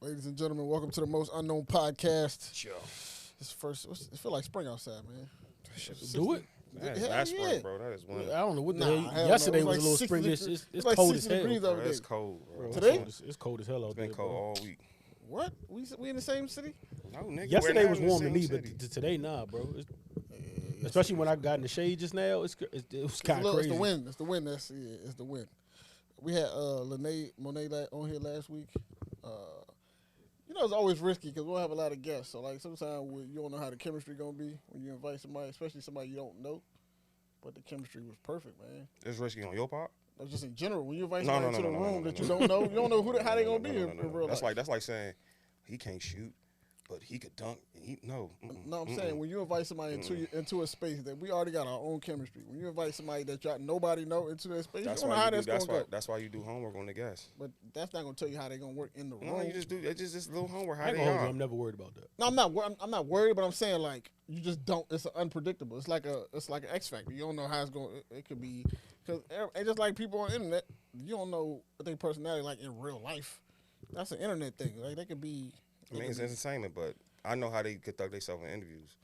Ladies and gentlemen, welcome to the Most Unknown Podcast. Yo, It's first. It feel like spring outside, man. Do it. that's Hell last yeah. spring, bro. That is one. I don't know what the Nah, hell. hell no. Yesterday It was was a like little spring. 60 It's like cold as 60 degrees hell. over Bro, it's there. cold, bro. Today? It's cold as hell out It's there. been cold bro. all week. What? We in the same city? No, nigga. Yesterday we're was not in the warm to same me, city. but today, nah, bro. Especially when I got in the shade just now, it was kind of It's crazy. the wind. It's the wind. It's the wind. We had Lene Monet on here last week. It's always risky because we'll have a lot of guests. So like sometimes you don't know how the chemistry gonna be when you invite somebody, especially somebody you don't know. But the chemistry was perfect, man. It's risky on your part. That's just in general. When you invite No, somebody no, to the no, no, room no, that no, you no. don't know, you don't know how they gonna be No, in real life. That's like saying he can't shoot, but he could dunk. No, I'm saying when you invite somebody into a space that we already got our own chemistry. When you invite somebody that nobody know into that space, That's you don't know why how you do. that's gonna go. That's why you do homework on the guests. But that's not gonna tell you how they're gonna work in the room. No, you just do. It's just this little homework. I How ain't they gonna hold you. are. I'm never worried about that. No, I'm not worried, but I'm saying like you just don't. It's unpredictable. It's like an X factor. You don't know how it's going. It could be because it's just like people on the internet. You don't know what their personality like in real life. That's an internet thing. Like they could be. I mean, it's entertainment, but I know how they conduct themselves in interviews.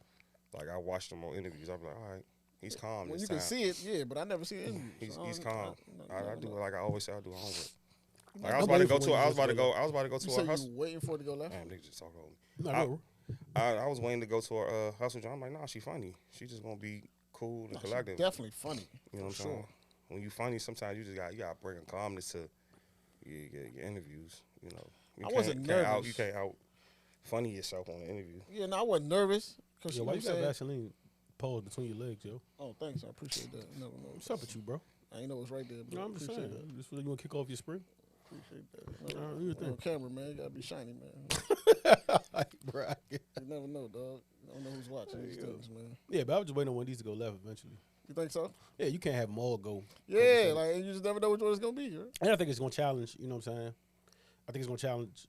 Like I watched them on interviews. I'm like, all right, he's calm. When this you can time. see it, yeah, but I never see it in He's interviews. calm. I do like I always say. I do homework. Like I'm I was about to waiting go for to. when I you was about to just go. I was about to go You to a said hustle. you waiting for it to go left. Damn, niggas just talking over me. No, I- no. I was waiting to go to a hustle job. I'm like, nah, she funny. She just gonna be cool and Nah, she collective. definitely funny. You know what I'm for saying? sure. When you funny, sometimes you gotta bring a calmness to your interviews. You know, I wasn't nervous. You can't out funny yourself on an interview. Yeah, no, I wasn't nervous. Cause Yo, you know why what you I'm got saying? Vaseline paused between your legs, yo? Oh, thanks. I appreciate that. You never know. What's up with you, bro? I ain't know it's right there. But No, I'm just appreciate saying. Just really gonna kick off your spring? Appreciate that. Nah, do your thing. On camera, man. You gotta be shiny, man. Bro, You never know, dog. You don't know who's watching these things, man. yeah, but I was just waiting on one of these to go left eventually. You think so? Yeah, you can't have them all go. Yeah, like you just never know which one it's gonna be. Right? And I think it's gonna challenge. You know what I'm saying? I think it's gonna challenge.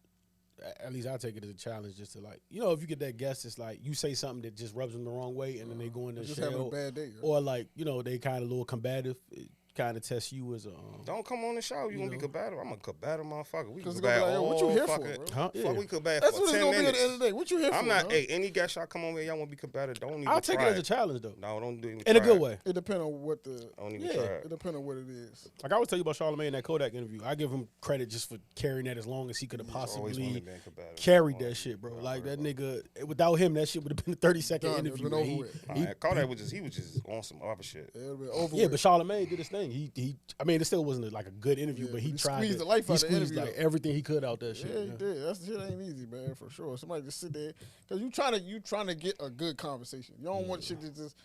At least I take it as a challenge, just to like, if you get that guest, it's like you say something that just rubs them the wrong way, and then they go in the Just having a shell, bad day. Right? or like they kind of a little combative. It kind of tests you as a. Don't come on the show. You gonna be combative. I'm a combative motherfucker. We can 'Cause it's gonna combat be like, yo, what you all here for, fucking. bro? Huh? Yeah. Fuck, we combat That's for what it's 10 gonna be at minutes. the end of the day. What you here for? I'm not. dog? Hey, any guest y'all come on here, y'all want to be combative? Don't even. I'll take try it as a challenge though, No, don't do it. in a good way. It depends on what the. Don't even Yeah. try It it. depends on what it is. Like I was telling you about Charlamagne in that Kodak interview. I give him credit just for carrying that as long as he could have Always wanted possibly to be combative. carried Always. that shit, bro. Nah, Like bro. that nigga, without him, that shit would have been a 30-second Done. It interview. would've been man. over with. Kodak was just on some other shit. It would have been over Yeah, with. but Charlamagne did his thing. He I mean, it still wasn't like a good interview, Yeah, but he but he tried. squeezed to, the life he out of the squeezed interview, like though. everything he could out that shit. Yeah, he yeah. did. That shit ain't easy, man, for sure. Somebody just sit there because you trying to get a good conversation. You don't want shit to just.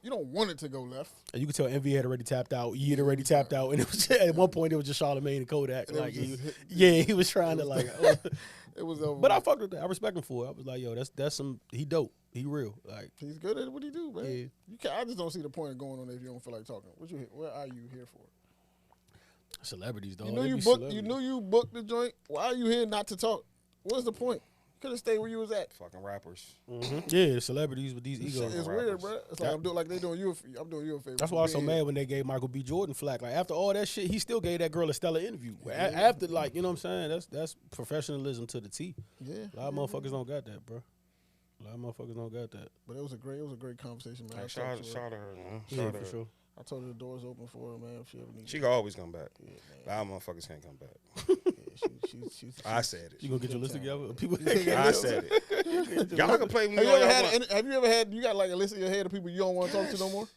You don't want it to go left. And you could tell Envy had already tapped out. He had already tapped out, and it was at one point it was just Charlamagne and Kodak. And it Like, was just- he was trying to like. It was over. But I with. fucked with that. I respect him for it. I was like, yo, that's some. He dope. He real. Like, He's good at what he do, man. Yeah. You can I just don't see the point of going on there if you don't feel like talking. What are you here for? celebrities, dog. You knew They you be booked. celebrities. You knew you booked the joint. Why are you here not to talk? What's the point? Could have stayed where you was at. Fucking rappers. Yeah, celebrities with these egos. It's weird, bro. It's like I'm doing like they doing you. I'm doing you a favor. That's why I was so mad when they gave Michael B. Jordan flack. Like after all that shit, he still gave that girl a stellar interview. After like, you know what I'm saying? That's professionalism to the T. Yeah, A lot of motherfuckers don't got that, bro. A lot of motherfuckers don't got that. but it was a great conversation, man. I, Like, talked to shout her. out to her, man. Yeah, Shout out for to her. sure. I told her the door's open for her, man. If she ever needs. She can always come back. Yeah, man. Nah, motherfuckers can't come back. Yeah, she's I said You it. gonna get your list together? People I said it. Y'all can play with me. Have you all ever y'all had? want. Have you ever had? You got like a list in your head of people you don't want to talk to no more?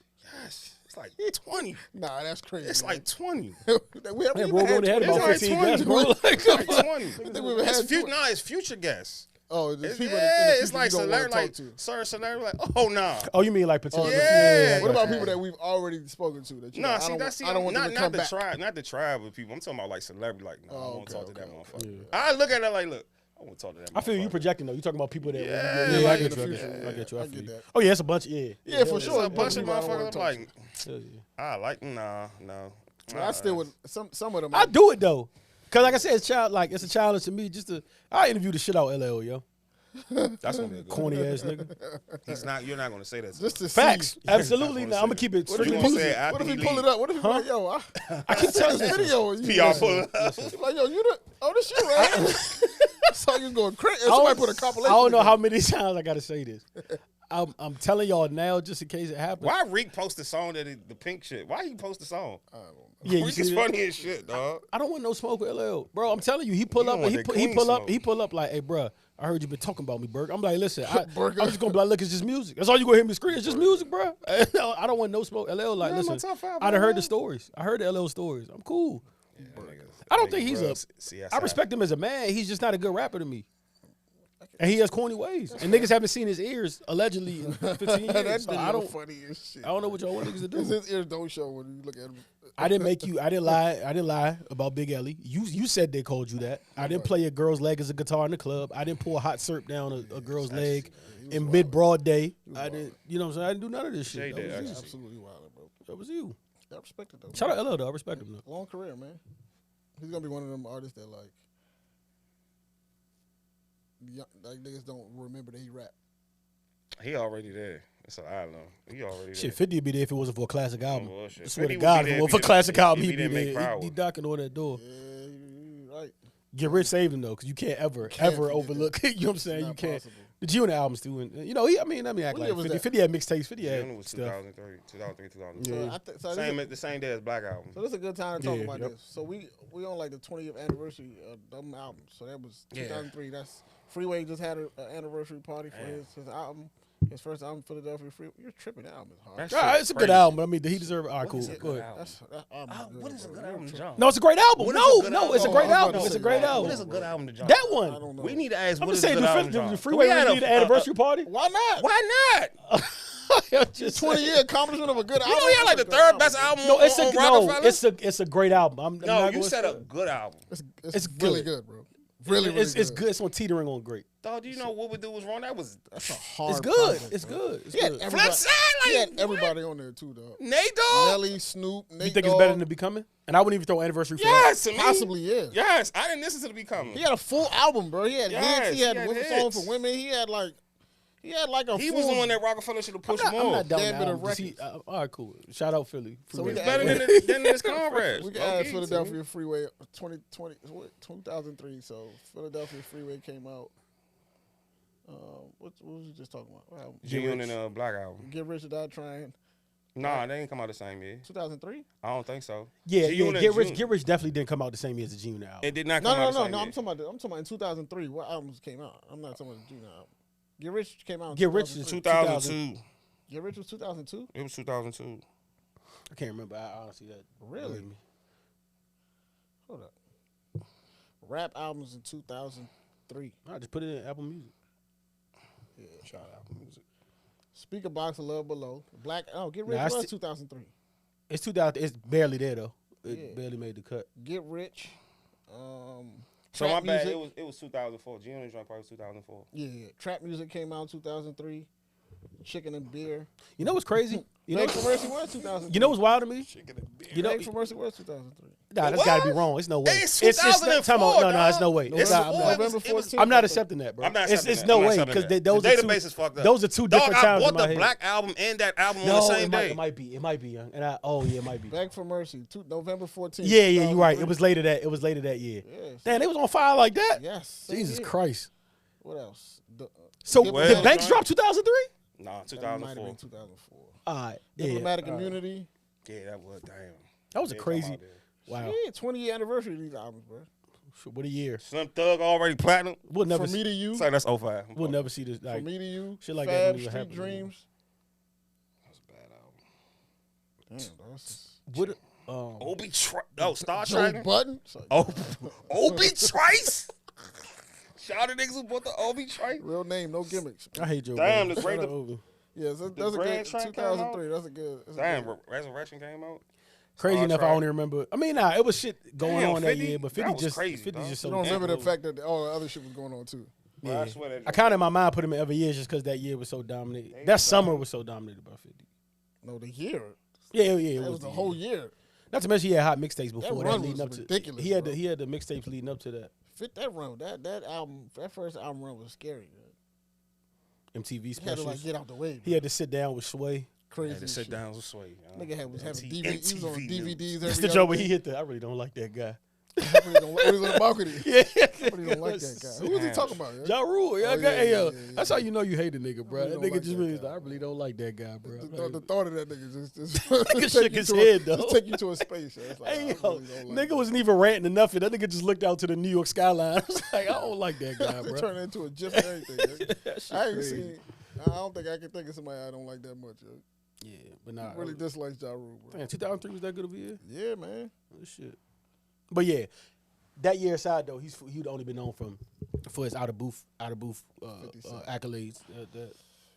Yes. It's like 20. Nah, that's crazy. It's like 20. we Yeah, haven't bro, even only had had about 20. 15 20, guests, bro. Like, It's like 20. think we've had It's 20. it's future guests. Oh, the It's, people. yeah, the it's people like you don't want celebrity, to like, talk to. sir, celebrity, like, oh, nah. oh, you mean like potential? Yeah. What I about got you. people that we've already spoken to? That you Nah, like, I don't want them to come the back. tribe, not the tribe of people. I'm talking about like celebrity, like, nah, I Oh, want to talk to okay, that okay. motherfucker. I look at it like, look, I want to talk to that motherfucker. I feel you projecting though. You talking about people that? Yeah, I like get in you. the I get future, you. I get you. yeah, I I feel get you. that. Oh yeah, it's a bunch. Yeah. Yeah, for It's sure. a bunch of people I don't wanna motherfuckers talk like, to. Yeah. I like, no. But I still would. Some of them. I do it though, cause like I said, it's a challenge to me. Just to I interview the shit out LL, yo. That's gonna be a good Corny ass nigga. You're not gonna say that. Just to Facts. see. Absolutely. Not Now gonna I'm gonna say keep it What if strictly you gonna music. say after What if he he pull leave? it up? What if he be like, yo, I keep telling this video. You PR pull it up. like, yo, you the this you right? saw you going crazy. I don't- Somebody put a compilation. I don't know together. how many times I gotta say this. I'm telling y'all now, just in case it happens. Why Reek post the song the pink shit? Why you post the song? I don't know. Yeah, you Reek see is that? funny as shit, dog. I don't want no smoke with LL, bro. I'm telling you, he pull You up don't and want that clean smoke. he pull up like, hey, bro, I heard you been talking about me, Berg. I'm like, listen, I'm Burger. just gonna be like, look, it's just music. That's all you gonna hear me scream. It's just music, bro. I don't want no smoke. LL, like, Yeah, my listen, top five, I done heard the man. stories. I heard the LL stories. I'm cool. That nigga- I don't that think nigga he's a. rubs CSI. I respect him as a man. He's just not a good rapper to me. And he has corny ways. And niggas haven't seen his ears allegedly in 15 years. That So video I don't. funny as shit. I don't know what y'all want niggas to do. His ears don't show when you look at him. I didn't lie about Big Ellie. You said they called you that. I didn't play a girl's leg as a guitar in the club. I didn't pour hot syrup down a girl's leg in mid broad day. I didn't, you know what I'm saying? I didn't do none of this shit. Shade That that, was, you. actually. Absolutely wild, bro. That was you. I respect it though. Shout out LL though. I respect him though. Long career, man. He's gonna be one of them artists that like niggas don't remember that he rap. He already there. That's what I know. He already Shit, there. 50 would be there if it wasn't for a classic album. bullshit. I swear 50 to would God, be if there it wasn't if for he a classic didn't- album, if he he'd be didn't make there. Power. He knocking on that door. Yeah, you right. Get Rich saved him though, because you can't ever Can't ever forget overlook. You know what I'm saying? Not You can't. possible. The G-Unit albums too, and you know, let me act What year like was 50. that? 50 had mixtapes. 50 June had was stuff. 2003, 2004. So, so The same day as Black Album. So this is a good time to talk Yeah, about yep. this. So we on like the 20th anniversary of them albums. So that was Yeah. 2003. That's Freeway just had an anniversary party for his album, his first album, Philadelphia Freeway. You're tripping. That album is hard. That's- Yeah, it's a good crazy. album, but I mean, did he deserve it? All right, What cool. is a Go good ahead. album? That album is What good, is a bro. good You're album to tripping. jump? No, it's a great album. What is a No, good no, album? it's a Oh, great I was about album. to It's a say great that. album. What is a good album to jump? That one. I don't know. We need to ask I'm what just is a saying, good album to the jump? Freeway We had need an anniversary party. Why not? Why not? Just 20-year accomplishment of a good You album. know he had like the That's a good third best bro. album No, it's on a Rockefeller? it's a great album. I'm No, not you gonna said say- a good album. It's good. really good, bro. Really, really it's good. It's on teetering on great. Dog, do you know what we do was wrong? That was That's a hard It's good. project, It's bro. good. It's He had good. everybody, Flip side, he like had what? everybody on there too, dog. Nate Dogg. Nelly, Snoop, Nate You think it's Dogg. better than The Becoming? And I wouldn't even throw anniversary for that. Yes, to me. Possibly, yeah. Yes, I didn't listen to the Becoming. He had a full album, bro. He had Yes, hits. He had he had women hits. songs for women. He had like a He full. was the one that Rockefeller should have pushed I'm more. not down Damn the bit of album, 'cause records. all right, cool. Shout out Philly. So we Freeway. got- Better than his comrades. We can Low add key, Philadelphia Freeway 2003. So Philadelphia Freeway came out. What was we just talking about? What album? G-Unit and Black Album. Get Rich or Die Trying. Nah, they didn't come out the same year. 2003? I don't think so. Yeah, G-Unit Get and Rich. June. Get Rich definitely didn't come out the same year as the G-Unit album. It did not No, come out the no. same year. I'm talking about in 2003. What albums came out? I'm not talking about the Junior album. Get Rich came out. In Get Rich is 2003. 2002. Get Rich was 2002. It was 2002. I can't remember. I honestly that. Really? Hold up. Rap albums in 2003. I just put it in Apple Music. Yeah, shout out. Speaker Box of Love Below. Get Rich Nah, I was sti- 2003. It's 2000. It's barely there though. It Yeah. barely made the cut. Get Rich. So my Trap bad. Music. It was 2004. G-Unit joint probably was 2004. Yeah. Trap Music came out in 2003. Chicken and Beer. You know what's crazy? You know. Beg for Mercy was 2003. You know what's wild to me? You know. Beg for Mercy was 2003. Nah, that's What? got to be wrong. It's no way. It's not- 2004, No, dog. it's no way. It's Nah, four. I'm, not, November it was- 14th. I'm not accepting that, bro. I'm not It's accepting that. no I'm not way accepting because that. those The are two. database is fucked up. Those are two Dog, different I times bought in my the head. Black album and that album on the No, same it day. might be. It might be, young. And it might be. Beg for Mercy, November 14th. Yeah, you're right. 2003. It was later that. It was later that year. Yes. Damn, they was on fire like that. Yes. same Jesus year. Christ. What else? So Diplomatic the Banks Joint? dropped 2003. Nah, That might have 2004. been 2004. All right. Diplomatic yeah, all right. Immunity. Yeah, that was damn. That was a Yeah, crazy. come out there. Wow. Yeah, 20-year anniversary of these albums, bro. What a year. Slim Thug already platinum. We'll never. From Me to You. Sorry, that's 05. We'll never see this. From Like, Me to You. shit like that Fab, don't even Street happen anymore. Dreams. That's a bad album. Damn, that's what? Obi Star Joe Trek. Button. It's like, Obi Trice. Shout out to niggas who bought the Obi Trice. real name, no gimmicks. I hate Joe. Damn, Budden. the great- Shout out over. Yeah, that's a Grand good Track came 2003. That's a good. That's a Damn, good- Resurrection came out. Crazy Star enough, Trek. I only remember. I mean, nah, it was shit going Damn, on that 50? year, but That 50 was just crazy, 50 dog. just You so. don't remember the damn- fact that all the other shit was going on too. Bro, Yeah. I swear that I kind of in my mind put him in every year just because that year was so dominated. That summer was so dominated by 50. No, the year. Yeah, That it was the year. whole year. Not to mention he had hot mixtapes before that, run leading was up to. ridiculous, He had bro. the mixtapes leading up to that. Fit that run. That album. That first album run was scary. Man. MTV He had to specials. like get out the way. He had to sit down with Sway. Crazy. had to as sit shit. down with Sway. Nigga was having MTV DVD. He was on news. DVDs. That's every the joke other where he day. hit the. I really don't like that guy. When he's on the balcony. Yeah. But he don't like that guy. Who was he talking about? Ja Rule. Yeah, Oh, yeah, hey, yeah. that's how you know you hate a nigga, bro. really That don't nigga like just that really, guy. I really don't like that guy, bro. The thought of that nigga just Nigga take shook you his to head, a, though. just take you to a space. It's like, Hey, I yo, really don't like nigga wasn't even ranting or nothing. That nigga just looked out to the New York skyline. I was like, I don't like that guy, that. bro. Turn into a gif and everything. That shit I ain't crazy. seen. I don't think I can think of somebody I don't like that much. Yo. Yeah, but nah. Really dislikes Ja Rule, bro. Man, 2003 was that good of a year? Yeah, man. Oh, shit. But yeah, that year aside though, he'd only been known for his out of booth 50 Cent. accolades.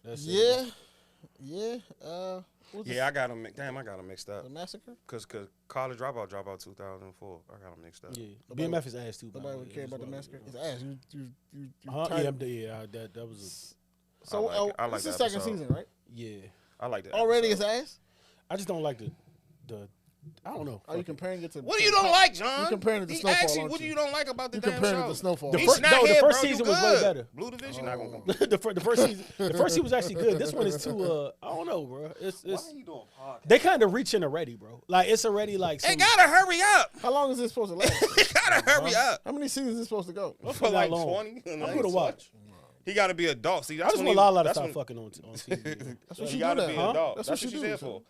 That's Yeah. Yeah. What's Yeah, I got him. Damn, I got him mixed up. the massacre? Cause College Dropout 2004. I got him mixed up. Yeah, Nobody- BMF is ass too. by the Nobody way. would care about the That's massacre. why- It's ass. You Uh-huh, tired. yeah, that was So I like it. I like this is that second episode. season, right? yeah. I like that. Already episode. it's ass. I just don't like the I don't know. Are you comparing it to? What do you don't like, John? You comparing it to he Snowfall, asked you, aren't what do you? you don't like about the You damn comparing it show? to Snowfall. The He's first- not no, the here, first bro. season You was way good. better. Blue Division not gonna come. the first season, was actually good. This one is too. I don't know, bro. It's Why are you doing podcast? they kind of reaching already, bro. Like it's already like. They Some, gotta hurry up. How long is this supposed to last? They gotta hurry up. How many seasons is this supposed to go? For not like long. 20. I'm gonna watch. He gotta be adult. See, I that's just when want he- Lala to that's stop when- fucking on TV. That's what She she gotta do be now. adult. That's That's what what she she's do. there for.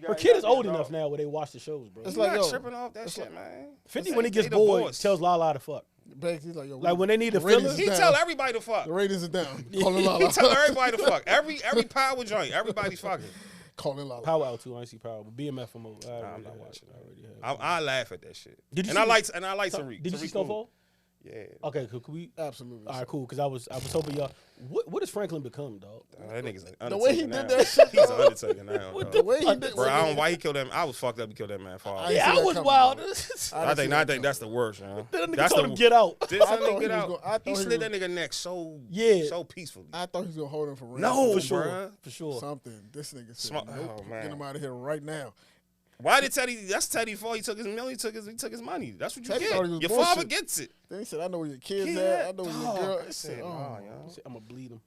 Her kid is old enough now where they watch the shows, bro. It's You like, not yo, tripping off that shit, man. 50 They when he gets they bored divorced. tells Lala to fuck. Banks, he's like, yo, Like when they need a the ratings filler. is He down. tell everybody to fuck. The ratings is down. Calling Lala. He tell everybody to fuck. Every power joint, everybody's fucking. Calling Lala. Power out too. I ain't see Power, but BMF I'm I'm not watching I already have. I laugh at that shit. Did you and see I the- like Tariq. Did you see Tariq cool. Snowfall? Yeah. Okay, cool. Can we? Absolutely. All right, cool. Because I was hoping y'all. What has Franklin become, dog? That nigga's an The way he Undertaker did now. that shit, He's an dog. Undertaker now. The way he did. Bro, I don't know why he killed him. I was fucked up. He killed that man for. I I ain't Yeah, see I that was coming, wild. bro. think that's the worst, man. That nigga That's told him get out. Did I that thought nigga he get was out? gonna- I thought He he slid was- that nigga neck so Yeah. so peacefully. I thought he was gonna hold him for real. No, For sure. bruh. For sure. Something. This nigga said, Smart- nope, oh, man. get him out of here right now. Why did Teddy? That's Teddy for. He took his million. He took his money. That's what you Teddy thought he was get. Your father bullshit. gets it. Then he said, I know where your kids Yeah, at. I know where your dog. girl. I I said, said, nah, oh. yo. I'm gonna bleed him.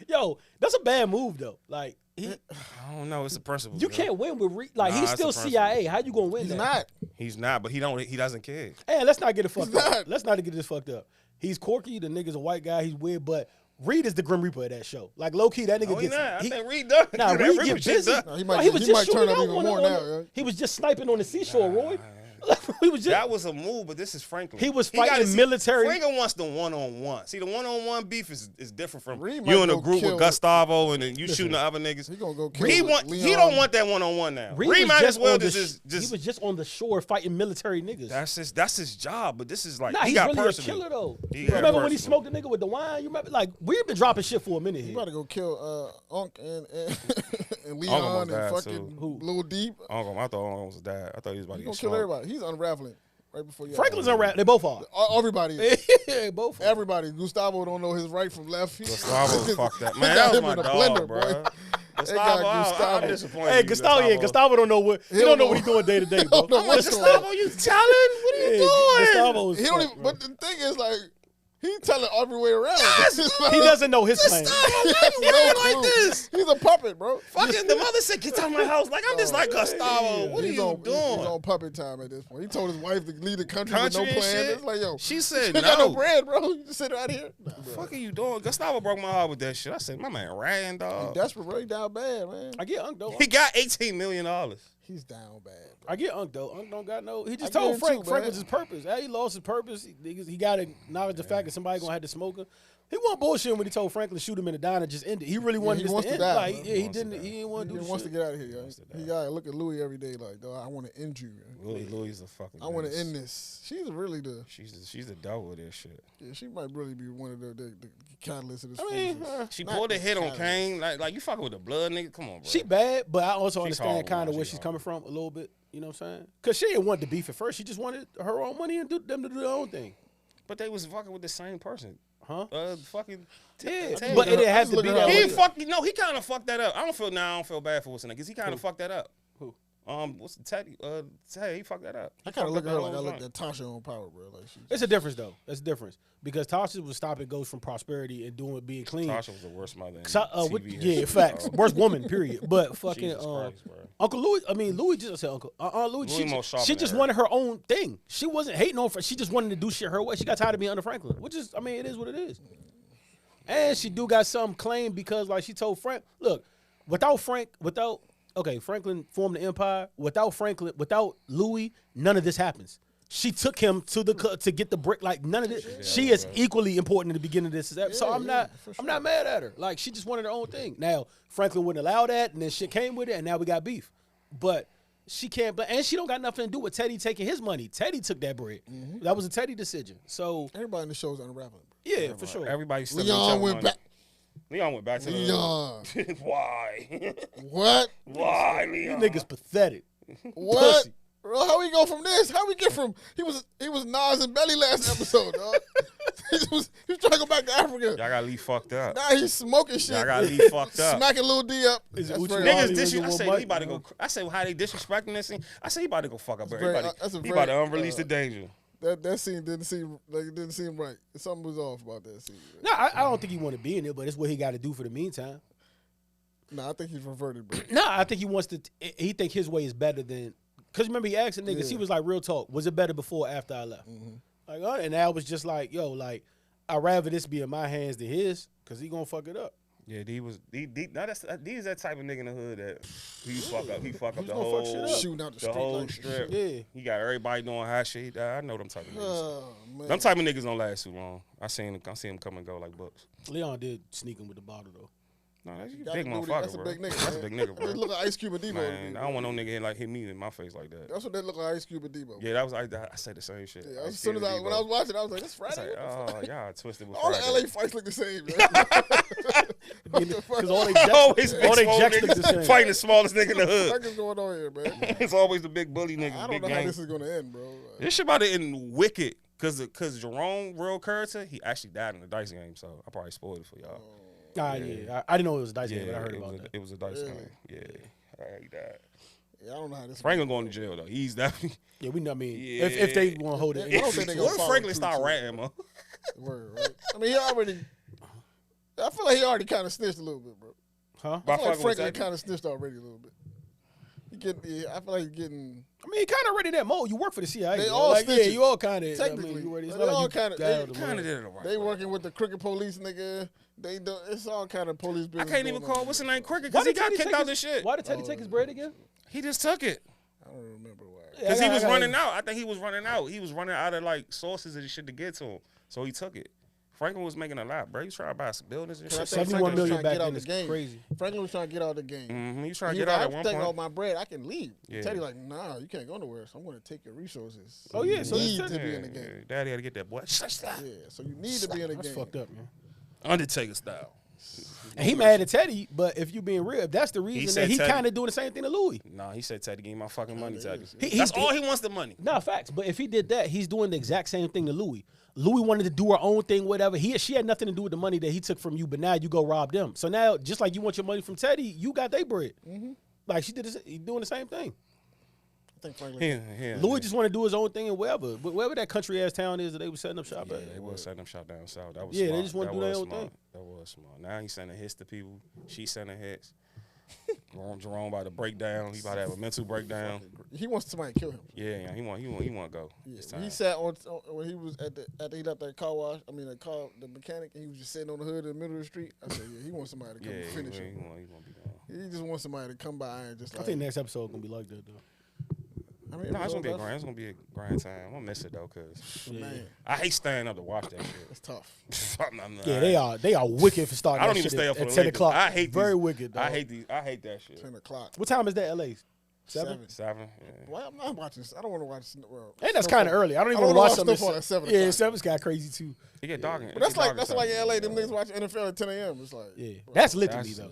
Yo, that's a bad move though. Like he, I don't know. It's a principle. you yo. can't win with like Nah, he's it's still a principle. CIA. How you gonna win? He's that? not. He's not, but he don't. He doesn't care. Hey, let's not get it fucked He's up. not. Let's not get this fucked up. He's quirky. The nigga's a white guy. He's weird, but Reed is the Grim Reaper of that show. Like low key, that nigga Oh, he gets. not. I he- think Reed done. Nah, That Reed Reed get was shit busy. done. Nah, he No, might, he was he just might turn shooting up out even on more the- now. Yo. He was just sniping on the seashore, Roy. He was just. That was a move, but this is Franklin. He was gotta fighting see- military- Franklin wants the one-on-one. See, the one-on-one beef is different from Reed you might in a go group kill- with Gustavo and then you shooting the other niggas. He gonna go kill He Leon. don't want that one-on-one now. Reed was might as well on the just he was just on the shore fighting military niggas. that's his job. But this is like Nah, he he's got really personal. a killer though. He You got remember when he personal. smoked the nigga with the wine? You remember? Like we've been dropping shit for a minute He here. about to go kill Unc and almost Leon and died, fucking too. Who? Lil Deep. I thought Uncle was dad. I thought he was about to He get gonna kill smoked. everybody. He's unraveling right before you. Franklin's on rap. They both are. Everybody. is. Yeah, both. Are. Everybody. Gustavo don't know his right from left. Gustavo fucked that. They Man, got that was him my in a dog, blender, bro. boy. Gustavo, got Gustavo. I'm disappointed. Hey, in you, Gustavo, yeah, Gustavo don't know what he don't know what he's doing day to day, bro. know what's going Gustavo, you telling? What are you doing? Gustavo is He don't fucked, even. bro. But the thing is, like, he telling every way around. He doesn't know his plan. Gustavo, why you acting like this? He's a puppet, bro. Fucking the mother said, "Get out of my house." Like I'm just like Gustavo. What are He's you on, doing? He's on puppet time at this point. He told his wife to leave the country with Country no and plan. shit? It's like, yo, She said you got no no. bread, bro. You just sit out here. Nah, What the bro. fuck are you doing? Gustavo broke my heart with that shit. I said, my man ran, He dog. desperate, bro. He down bad, man. I get Unc though. He got $18 million. He's down bad. I get Unc though. Unc don't got no. He just I get told him Frank. too, Frank man. was his purpose. Hey, he lost his purpose. He got to acknowledge the fact that somebody gonna have to smoke him. He wasn't bullshitting when he told Franklin shoot him in the diner. Just end it. He really wanted he this wants to to end. die, Like, bro. yeah, He he wants to didn't. die. He didn't want to do He the wants to shit. get out of here, yo. He got to look at Louis every day like, dog, I want to end you. Yo. Louis is a fucking. I want menace. to end this. She's really the. She's the devil of this shit. Yeah, she might really be one of the catalysts of this. I mean, foolishness. She Not pulled a the hit on catalyst. Kane. Like you fucking with the blood, nigga. Come on, bro. She bad, but I also She's understand horrible, kind man. of where She's she's coming from a little bit. You know what I'm saying? Because she didn't want the beef at first. She just wanted her own money and them to do their own thing. But they was fucking with the same person. Huh? Fucking. Yeah, Ted. but it didn't I have just to look be at that her He way. like- fucking no. He kind of fucked that up. I don't feel fucked that up. Who? He kind of fucked that up. Who? What's the Teddy? Teddy, he fucked that up. I kind of look at her like I whole looked joint. at Tasha on Power, bro. Like she. It's a difference though. That's a difference because Tasha was stopping goes from prosperity and being clean. Tasha was the worst mother in What- TV yeah, history, facts. dog. Worst woman, period. But fucking Jesus Christ, bro. Uncle Louis. I mean, Louis just said Uncle. Louis. Louis more sharp She than just her. wanted her own thing. She wasn't hating on. She just wanted to do shit her way. She got tired of being under Franklin, which is, I mean, it is what it is. And she do got some claim because, like, she told Frank, look, Franklin formed the empire. Without Louis, none of this happens. She took him to get the brick. Like none of this. She is equally important in the beginning of this. So I'm not mad at her. Like she just wanted her own thing. Now Franklin wouldn't allow that, and then shit came with it, and now we got beef. But she can't. And she don't got nothing to do with Teddy taking his money. Teddy took that bread. That was a Teddy decision. So Everybody in the show is unraveling. yeah, for sure. Everybody's still Leon went back. Leon went back to Leon. the Why? What? Why, You Leon? niggas pathetic. What? Pussy. Bro, how we go from this? How we get from he was Nas and Belly last episode, dog. he was trying to go back to Africa. Y'all got Lee fucked up. Now he's smoking shit. Y'all got Lee fucked up. Smacking Lil D up. Is it That's Uchi very- Wally? Niggas Wally dishing. I was say one he about to mic, go. I say how they disrespecting this thing. I say he about to go fuck up very- everybody. that's a He very, about to unrelease the danger. That scene didn't seem right. Something was off about that scene. No, I don't think he want to be in it, but it's what he got to do for the meantime. Nah, I think he's reverted, bro. No, I think he wants to. He think his way is better than. Cause remember he asked the niggas. Yeah. He was like, "Real talk, was it better before or after I left?" Like, and I was just like, "Yo, like, I'd rather this be in my hands than his, cause he gonna fuck it up." Yeah, D is that type of nigga in the hood that he fuck up. He fuck up the gonna fuck shit whole up. Shooting out the the street whole like strip. Yeah. He got everybody doing hot shit. I know them type of niggas. Oh, man. Them type of niggas don't last too long. I seen him come and go like books. Leon did sneak him with the bottle though. No, that's a Gotta big do motherfucker, that. That's a bro. big nigga, That's a man. big nigga, They bro. look like Ice Cube and Debo. Man, I don't want no nigga hit me in my face like that. That's what they look like, Ice Cube and Debo. Yeah, that was I said the same shit. Yeah, Ice as soon Cube as and when I Debo. was watching, I was like, "This I was Friday." like, What the fuck? oh, y'all twisted with All the Friday. LA fights look the same, man. Because all they Always jacks, big all they swole jacks look the niggas same. fighting the smallest nigga in the What the hood. fuck is going on here, man? It's always the big bully niggas, I big don't know how gang. this is gonna end, bro. This shit about to end wicked because Jerome, real character, he actually died in the dice game, so I probably spoiled it for y'all. Yeah, I didn't know it was a dice game, but I heard it about was that. it was a dice Yeah. game. Yeah, he died. Yeah, I don't know how this. Franklin going to jail though. He's definitely. Yeah, we know. I mean, Yeah. if they want to hold it, I don't think they gonna What if follow Franklin too, start too. ratting, man? Word, right? I mean, he already. I feel like he already kind of snitched a little bit, bro. huh? By I feel like fucking with Franklin Teddy? kind of snitched already a little bit. I feel like he's getting. I mean, kind of ready that mode. You work for the CIA. They bro. all like, yeah, snitching. you all kind of Technically. I mean, you ready. It's They not all like you kinda- got they out of the Kind way. of did it the right They way. working with the crooked police, nigga. They do. It's all kind of police I business. can't even going call on. what's the name Cricket Why because he did got Teddy kicked take out of his- this shit. Why did Teddy take his bread again? He just took it. I don't remember why. Because he I was gotta- running out. I think he was running out. He was running out of like sources and shit to get to him. So he took it. Franklin was making a lot, bro. He was trying to buy some buildings and I shit. think 71 Franklin was million trying to back get out then the is game. crazy. Franklin was trying to get out of the game. He was trying to He get out I at one take all point. my bread. I can leave. Yeah. Teddy like, nah, you can't go nowhere. So I'm going to take your resources. Oh, yeah, you so need that's to be Yeah, in the game. yeah. Daddy had to get that boy. Shush that. Yeah, so you need to be in the That's game. fucked up, man. Undertaker style. And he mad at Teddy, but if you being real, if that's the reason said that he Teddy- kind of doing the same thing to Louis. Nah, he said, Teddy, give me my fucking money, Teddy. He- That's he- all he wants, the money. Nah, facts. But if he did that, he's doing the exact same thing to Louis. Louis wanted to do her own thing, whatever. She had nothing to do with the money that he took from you, but now you go rob them. So now, just like you want your money from Teddy, you got their bread. Like she did, he doing the same thing. I think Franklin. Yeah. Louis just want to do his own thing and wherever that country ass town is that they were setting up shop Yeah, at. they was setting them shot down south. That was Yeah, they smart. just wanna That do their was own smart. thing. That was smart. Now he's sending hits to people. She's sending hits. Jerome about to break down. He about to have a mental breakdown. He wants somebody to kill him. Yeah, he want to go. Yeah. It's time. He sat on when he was after he left that car wash. I mean, the mechanic, and he was just sitting on the hood in the middle of the street. I said, yeah, he wants somebody to come Yeah, and finish he him. want to be gone. He just wants somebody to come by and just I like. think next episode gonna be like that though. I mean, No, it's gonna be a that's- grind. It's gonna be a grind time. I'm gonna miss it though, cause Man, I hate staying up to watch that shit. it's tough. Yeah, they are wicked for starting. I don't that even shit stay up at for the 10 Lakers. o'clock. I hate very these- wicked. Dog. I hate that shit. 10:00. What time is that? LA 7. 7. Yeah. Why I'm not watching? I don't want to watch. Well, And that's kind of early. I don't even I want don't to watch wanna something. watch stuff on at 7 Yeah, o'clock. 7's got crazy too. It get dark. But that's like LA. Them niggas watch NFL at 10 a.m. It's like, Yeah, bro, that's lit to me That's though.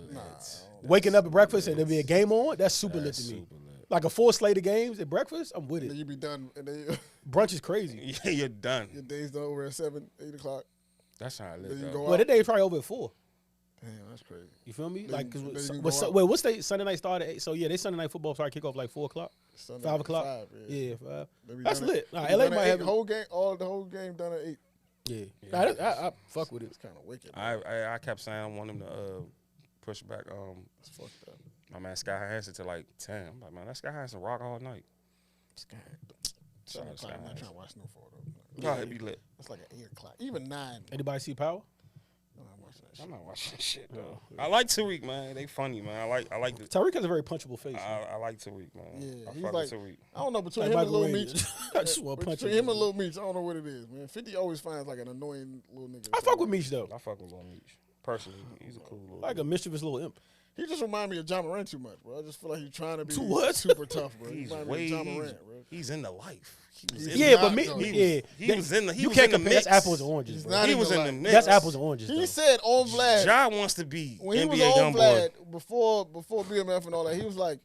lit. Waking up at breakfast and there be a game on, that's super lit That's to me. super lit. Like a full slate of games at breakfast, I'm with and then it. you be done, and then Brunch is crazy. Yeah, you're done. your day's done over at 7, 8 o'clock. That's how I Then live. you though. go Well, out. that day probably over at 4. Damn, that's crazy. You feel me? They- Like, they cause can what's go out. wait, what's they Sunday night start at 8? So yeah, they Sunday night football start kick off like 4 o'clock, Sunday 5 at o'clock. 5, Yeah, 5. They be That's done at- lit. Nah, they be LA done at might 8, have whole game. All the whole game done at 8. Yeah, Nah, I fuck with it. It's kind of wicked. I kept saying I want him to push back. It's fucked up. My man Sky Hansen to like 10. I'm like, man, that Sky Hansen rock all night. Sky. Shout 7 out Sky o'clock. I'm not Hansen. trying to watch Snowfall though. Probably be lit. It's like an 8 o'clock, even 9. Anybody see Power? I'm not watching that shit. I'm not watching shit though. I like Tariq, man. They funny, man. I like the. Tariq has a very punchable face. I like Tariq, man. Yeah, I he's fuck like- with Tariq. I don't know between Like him and Michael Lil Wade. Meech. I just want to punch Between him. him and Lil Meech, I don't know what it is, man. 50 always finds like an annoying little nigga. I fuck with Meech though. I fuck with Lil Meech. Personally, he's a cool little. Like a mischievous little imp. He just remind me of John Morant too much, bro. I just feel like he's trying to be To what? super tough, bro. He He's remind me way. of John Morant, bro. He's in the life. He was He's in Yeah, not, but me, though. yeah, He was in the. He you was can't in the compare. mix. That's apples and oranges. He's Bro. not He in was the in the life. mix. That's apples and oranges. He though. said on Vlad Ja wants to be when he was NBA on YoungBoy. Vlad before BMF and all that. He was like,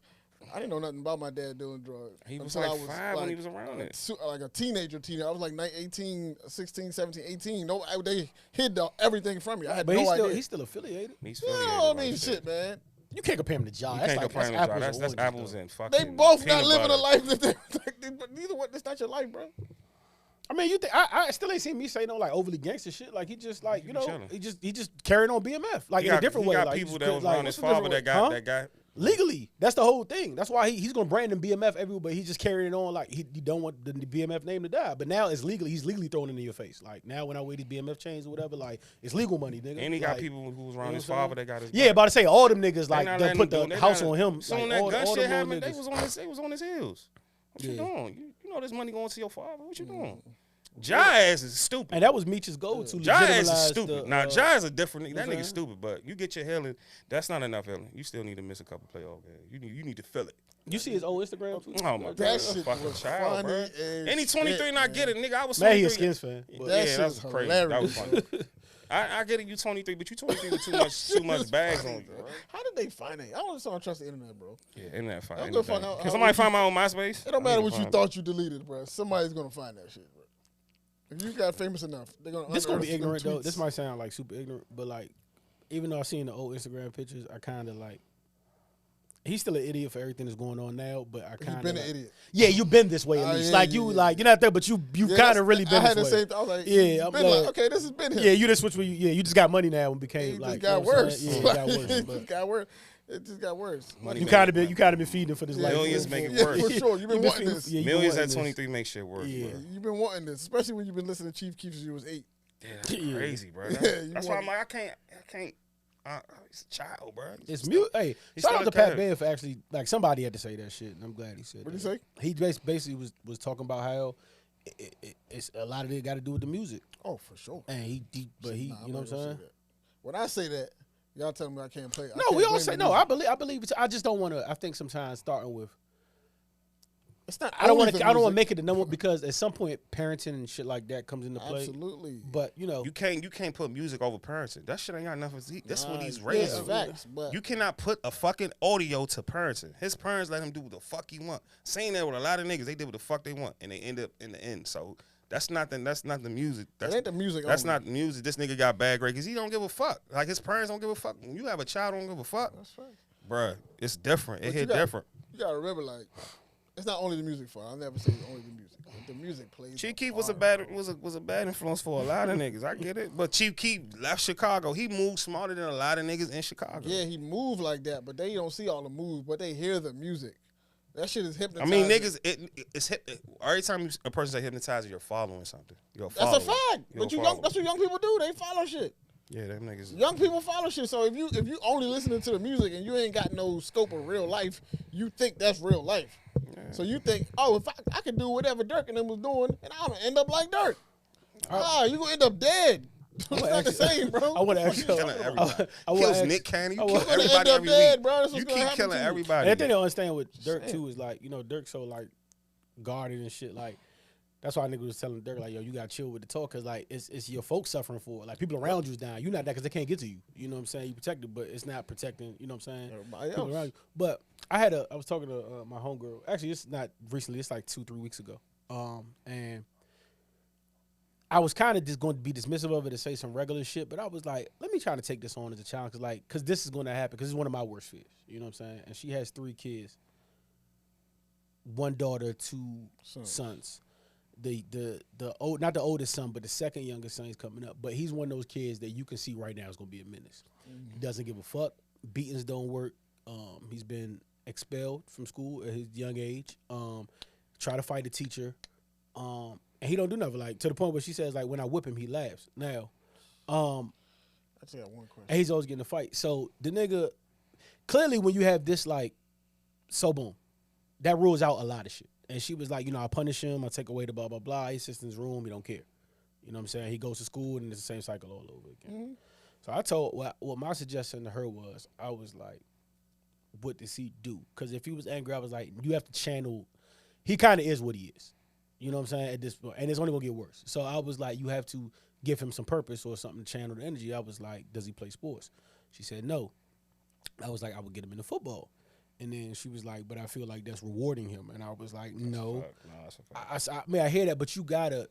I didn't know nothing about my dad doing drugs. He was until like 5 when he was around it. Like a teenager. I was like 18, 16, 17, 18. No, they hid everything from me. I had But no he's idea. still affiliated. He's You affiliated know what I like mean? that. Shit, man. You can't compare him to Ja. You That's can't like compare that's him to Ja. apples. That's and apples oranges, and fucking. They both not peanut living butter. a life that they, but neither one. That's not your life, bro. though. I mean, you think I still ain't seen me say no like overly gangster shit. Like he just like He you be know chilling. he just carrying on BMF like He in a got- different he way. got Like, people just that was like, around his what's the father different that way? got Huh? that guy. Legally, that's the whole thing. That's why he's gonna brand him BMF everywhere, but he just carrying it on like he don't want the BMF name to die. But now it's legally, he's legally throwing it in your face. Like now when I wear these BMF chains or whatever, like it's legal money, nigga. And he got Like, people who was know around what his I'm father saying? that got his. Yeah, back. about to say all them niggas They like not they letting put him do the it. They house not- on him. Soon Like, that all gun them shit little happened, they niggas. was on his heels. What you Yeah. doing? You know this money going to your father. What you doing? Ja ass is stupid. And that was Meech's goal to Ja ass is legitimize stupid. the, Now Ja is a different nigga. you That know what nigga's I'm saying? stupid, but you get your healing. That's not enough healing. You still need to miss a couple playoff games. You need to feel it. You see his old Instagram too? Oh my god, That shit fucking was child, funny bro. as Any 23 shit, not man. get it, nigga. I was Man, he a 23. Skins fan. But That Yeah, shit that was was crazy. That was hilarious. funny. I get it. You 23, but you 23 with too much bags on you. Bro. How did they find it? I don't trust the internet, bro. Yeah, internet fine. I'm gonna find out Can how somebody you- find my own MySpace? It don't I matter need to what you find thought you deleted, bro. Somebody's gonna find that shit, bro. If you got famous enough, they're gonna. this gonna be unearth them ignorant though. tweets. This might sound like super ignorant, but like even though I seen the old Instagram pictures, I kind of like. He's still an idiot for everything that's going on now, but I He's kind of been an idiot. Yeah, you've been this way at least. yeah, like yeah, you, yeah. like you're not there, but you Yeah, kind that's- of really been I had the this way. same. I was like, Yeah, he's I'm been like- okay, this has been him. Yeah, you just switched. You just got money now and It became just like got you know what I'm worse. saying? Yeah, it got worse. It But just got worse. It just got worse. Money you make kind it- of been you kind of been feeding for this life. Millions make it Yeah, worse. for sure. You've been wanting feeding- this. yeah, you been Millions wanting at this. 23 make shit worse, Yeah. bro. You've been wanting this, especially when you've been listening to Chief Keef since you was 8. Yeah, that's Yeah. crazy, bro. Yeah, That's you why want- I'm like, I can't. He's a child, bro. It's mute. Hey, He's shout out still to Pat a kid. Bear for actually like somebody had to say that shit, and I'm glad he said. What'd that. he say? He basically was talking about how it's a lot of it got to do with the music, Oh, for sure. and he but he, Nah, I'm you know not what I'm gonna saying? say that. When I say that, y'all tell me I can't play. I No, can't we all blame say the no. music. I believe it. I just don't want to. I think sometimes starting with. It's not. I don't only want to. the I don't want to music. make it the number because at some point parenting and shit like that comes into play. Absolutely. But you know, You can't put music over parenting. That shit ain't got nothing. That's what he's Nah, raised. yeah, with. facts, but You cannot put a fucking audio to parenting. His parents let him do what the fuck he want. Saying that with a lot of niggas, they did what the fuck they want, and they end up in the end. So that's not the music. it That's ain't the music. that's only. not music. This nigga got bad grades because he don't give a fuck. Like his parents don't give a fuck. When you have a child, don't give a fuck, That's right. bruh. It's different. It But hit you got- different. You gotta remember, like, it's not only the music for. I'll never say it's only the music. The music plays. Chief a Keef was a part. bad influence for a lot of niggas. I get it, but Chief Keef left Chicago. He moved smarter than a lot of niggas in Chicago. Yeah, he moved like that, but they don't see all the moves, but they hear the music. That shit is I hypnotizing. mean, niggas, it's every time a person say hypnotizer, you're following something. You're That's a following. fact. You're But you following. young, that's what young people do. They follow shit. Yeah, them niggas. Young people follow shit. So if you only listening to the music and you ain't got no scope of real life, you think that's real life. So you think, oh, if I could do whatever Dirk and them was doing, and I'm gonna end up like Dirk. You gonna end up dead. It's not the same, bro. I want to ask you. killing everybody. I wanna Kills ask- Nick Cannon. You I kill wanna- You're gonna everybody end up every dead, week. bro. That's what's You gonna keep happen killing to you. everybody. And the thing I don't understand with Dirk too is like, you know, Dirk so like guarded and shit. Like that's why nigga was telling Dirk like, yo, you gotta chill with the talk because like it's your folks suffering for it. Like people around you's down. You not that because they can't get to you. You know what I'm saying? You protected, but it's not protecting. You know what I'm saying? Everybody People else. around you. But I was talking to my homegirl. Actually, it's not recently. It's like 2-3 weeks ago. And I was kind of just going to be dismissive of it and say some regular shit, but I was like, let me try to take this on as a challenge, cause this is going to happen, cause it's one of my worst fears. You know what I'm saying? And she has 3 kids, 1 daughter, 2 sons. Not the oldest son, but the second youngest son is coming up. But he's one of those kids that you can see right now is going to be a menace. He doesn't give a fuck. Beatings don't work. He's been expelled from school at his young age. Try to fight a teacher. And he don't do nothing. Like, to the point where she says, like, when I whip him, he laughs. Now, I just got one question. and he's always getting a fight. So the nigga, clearly when you have this, like, so boom, that rules out a lot of shit. And she was like, you know, I punish him, I take away the blah, blah, blah. He sits in his room, he don't care. You know what I'm saying? He goes to school and it's the same cycle all over again. So I told, what my suggestion to her was, I was like, what does he do? Because if he was angry, I was like, you have to channel, he kind of is what he is. You know what I'm saying? At this point, and it's only gonna get worse. So I was like, you have to give him some purpose or something to channel the energy. I was like, does he play sports? She said no. I was like, I would get him into football. And then she was like, but I feel like that's rewarding him. And I was like, no. I mean, I hear that, but you gotta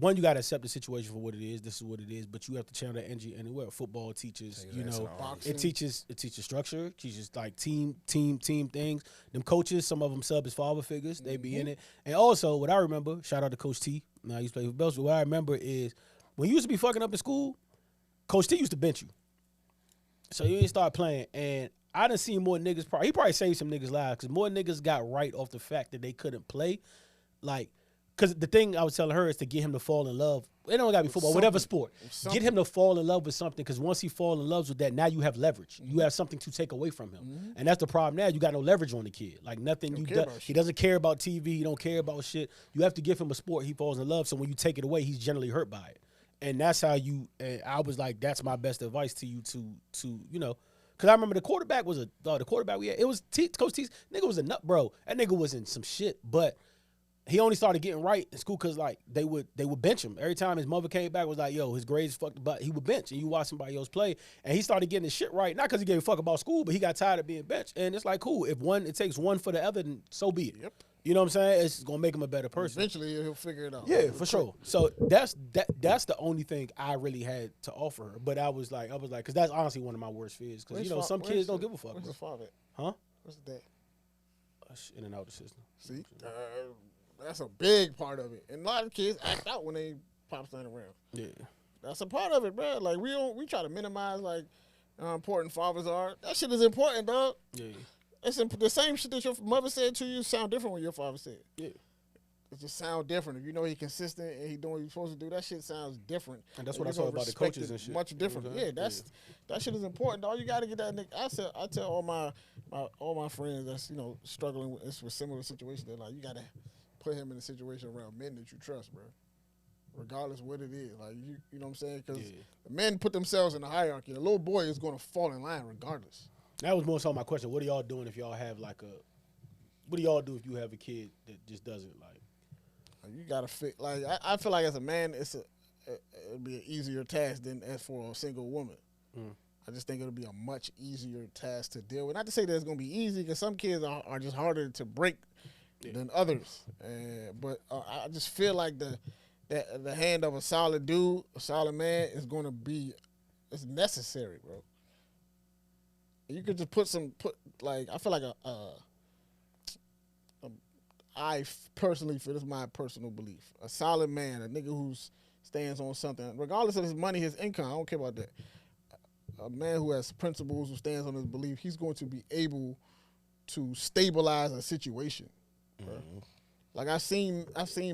accept the situation for what it is. This is what it is, but you have to channel that energy anywhere. Football teaches, you know, it teaches structure, teaches like team things. Them coaches, some of them sub as father figures, they be in it. And also, what I remember, shout out to Coach T. Now I used to play for Bells, but what I remember is when you used to be fucking up in school, Coach T used to bench you. So you didn't start playing, and I done seen more niggas. He probably saved some niggas' lives because more niggas got right off the fact that they couldn't play. Like, because the thing I was telling her is to get him to fall in love. It don't got to be football, whatever sport. Get him to fall in love with something, because once he fall in love with that, now you have leverage. You have something to take away from him. And that's the problem now. You got no leverage on the kid. Like, nothing. He doesn't care about TV. He don't care about shit. You have to give him a sport he falls in love, so when you take it away, he's generally hurt by it. And that's how you, and I was like, that's my best advice to you to you know, because I remember the quarterback we had, it was Coach T's, nigga was a nut, bro. That nigga was in some shit, but he only started getting right in school because, like, they would bench him. Every time his mother came back, was like, yo, his grades fucked, but he would bench, and you watch somebody else play, and he started getting his shit right, not because he gave a fuck about school, but he got tired of being benched. And it's like, cool, if it takes one for the other, then so be it. Yep. You know what I'm saying? It's gonna make him a better person. Eventually, he'll figure it out. Yeah, for sure. So that's the only thing I really had to offer her. But I was like, because that's honestly one of my worst fears. Because, you know, some kids don't give a fuck. Where's the father? Huh? Where's the dad? In and out of the system. See, that's a big part of it. And a lot of kids act out when they pops not around. Yeah, that's a part of it, bro. Like, we try to minimize like how important fathers are. That shit is important, dog. Yeah. It's the same shit that your mother said to you sound different when your father said. Yeah. It just sound different. If you know he's consistent and he doing what he's supposed to do, that shit sounds different. And that's what I saw about the coaches and shit. Much different. Yeah, that shit is important, dog. You got to get that nigga. I tell all my friends that's, you know, struggling with similar situations, they're like, you got to put him in a situation around men that you trust, bro. Regardless of what it is. Like, you know what I'm saying? Because the men put themselves in the hierarchy. The little boy is going to fall in line regardless. That was more so my question. What are y'all doing if y'all have what do y'all do if you have a kid that just doesn't like? You gotta fit. Like, I feel like as a man, it'd be an easier task than as for a single woman. I just think it'll be a much easier task to deal with. Not to say that it's gonna be easy, because some kids are just harder to break than others. But I just feel like the hand of a solid dude, a solid man, is gonna be, it's necessary, bro. You could just I feel like I personally feel, this is my personal belief, a solid man, a nigga who stands on something, regardless of his money, his income, I don't care about that. A man who has principles, who stands on his belief, he's going to be able to stabilize a situation. Like, I've seen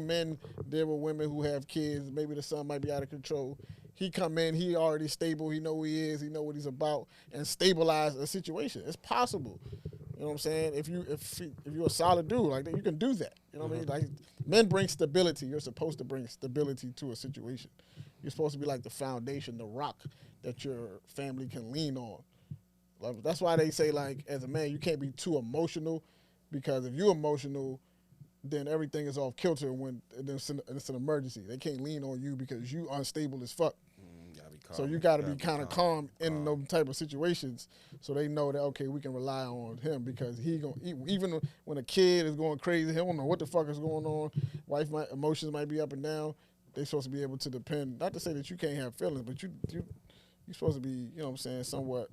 men deal with women who have kids, maybe the son might be out of control. He come in, he already stable, he know who he is, he know what he's about, and stabilize a situation. It's possible. You know what I'm saying? If you're a solid dude like that, you can do that. You know what I mean? Like, men bring stability. You're supposed to bring stability to a situation. You're supposed to be like the foundation, the rock that your family can lean on. Like, that's why they say, like, as a man, you can't be too emotional, because if you're emotional, then everything is off kilter when it's an emergency. They can't lean on you because you unstable as fuck. So you got to be kind of calm in those type of situations, so they know that, okay, we can rely on him, because even when a kid is going crazy, he don't know what the fuck is going on. Emotions might be up and down. they supposed to be able to depend. Not to say that you can't have feelings, but you supposed to be, you know what I'm saying, somewhat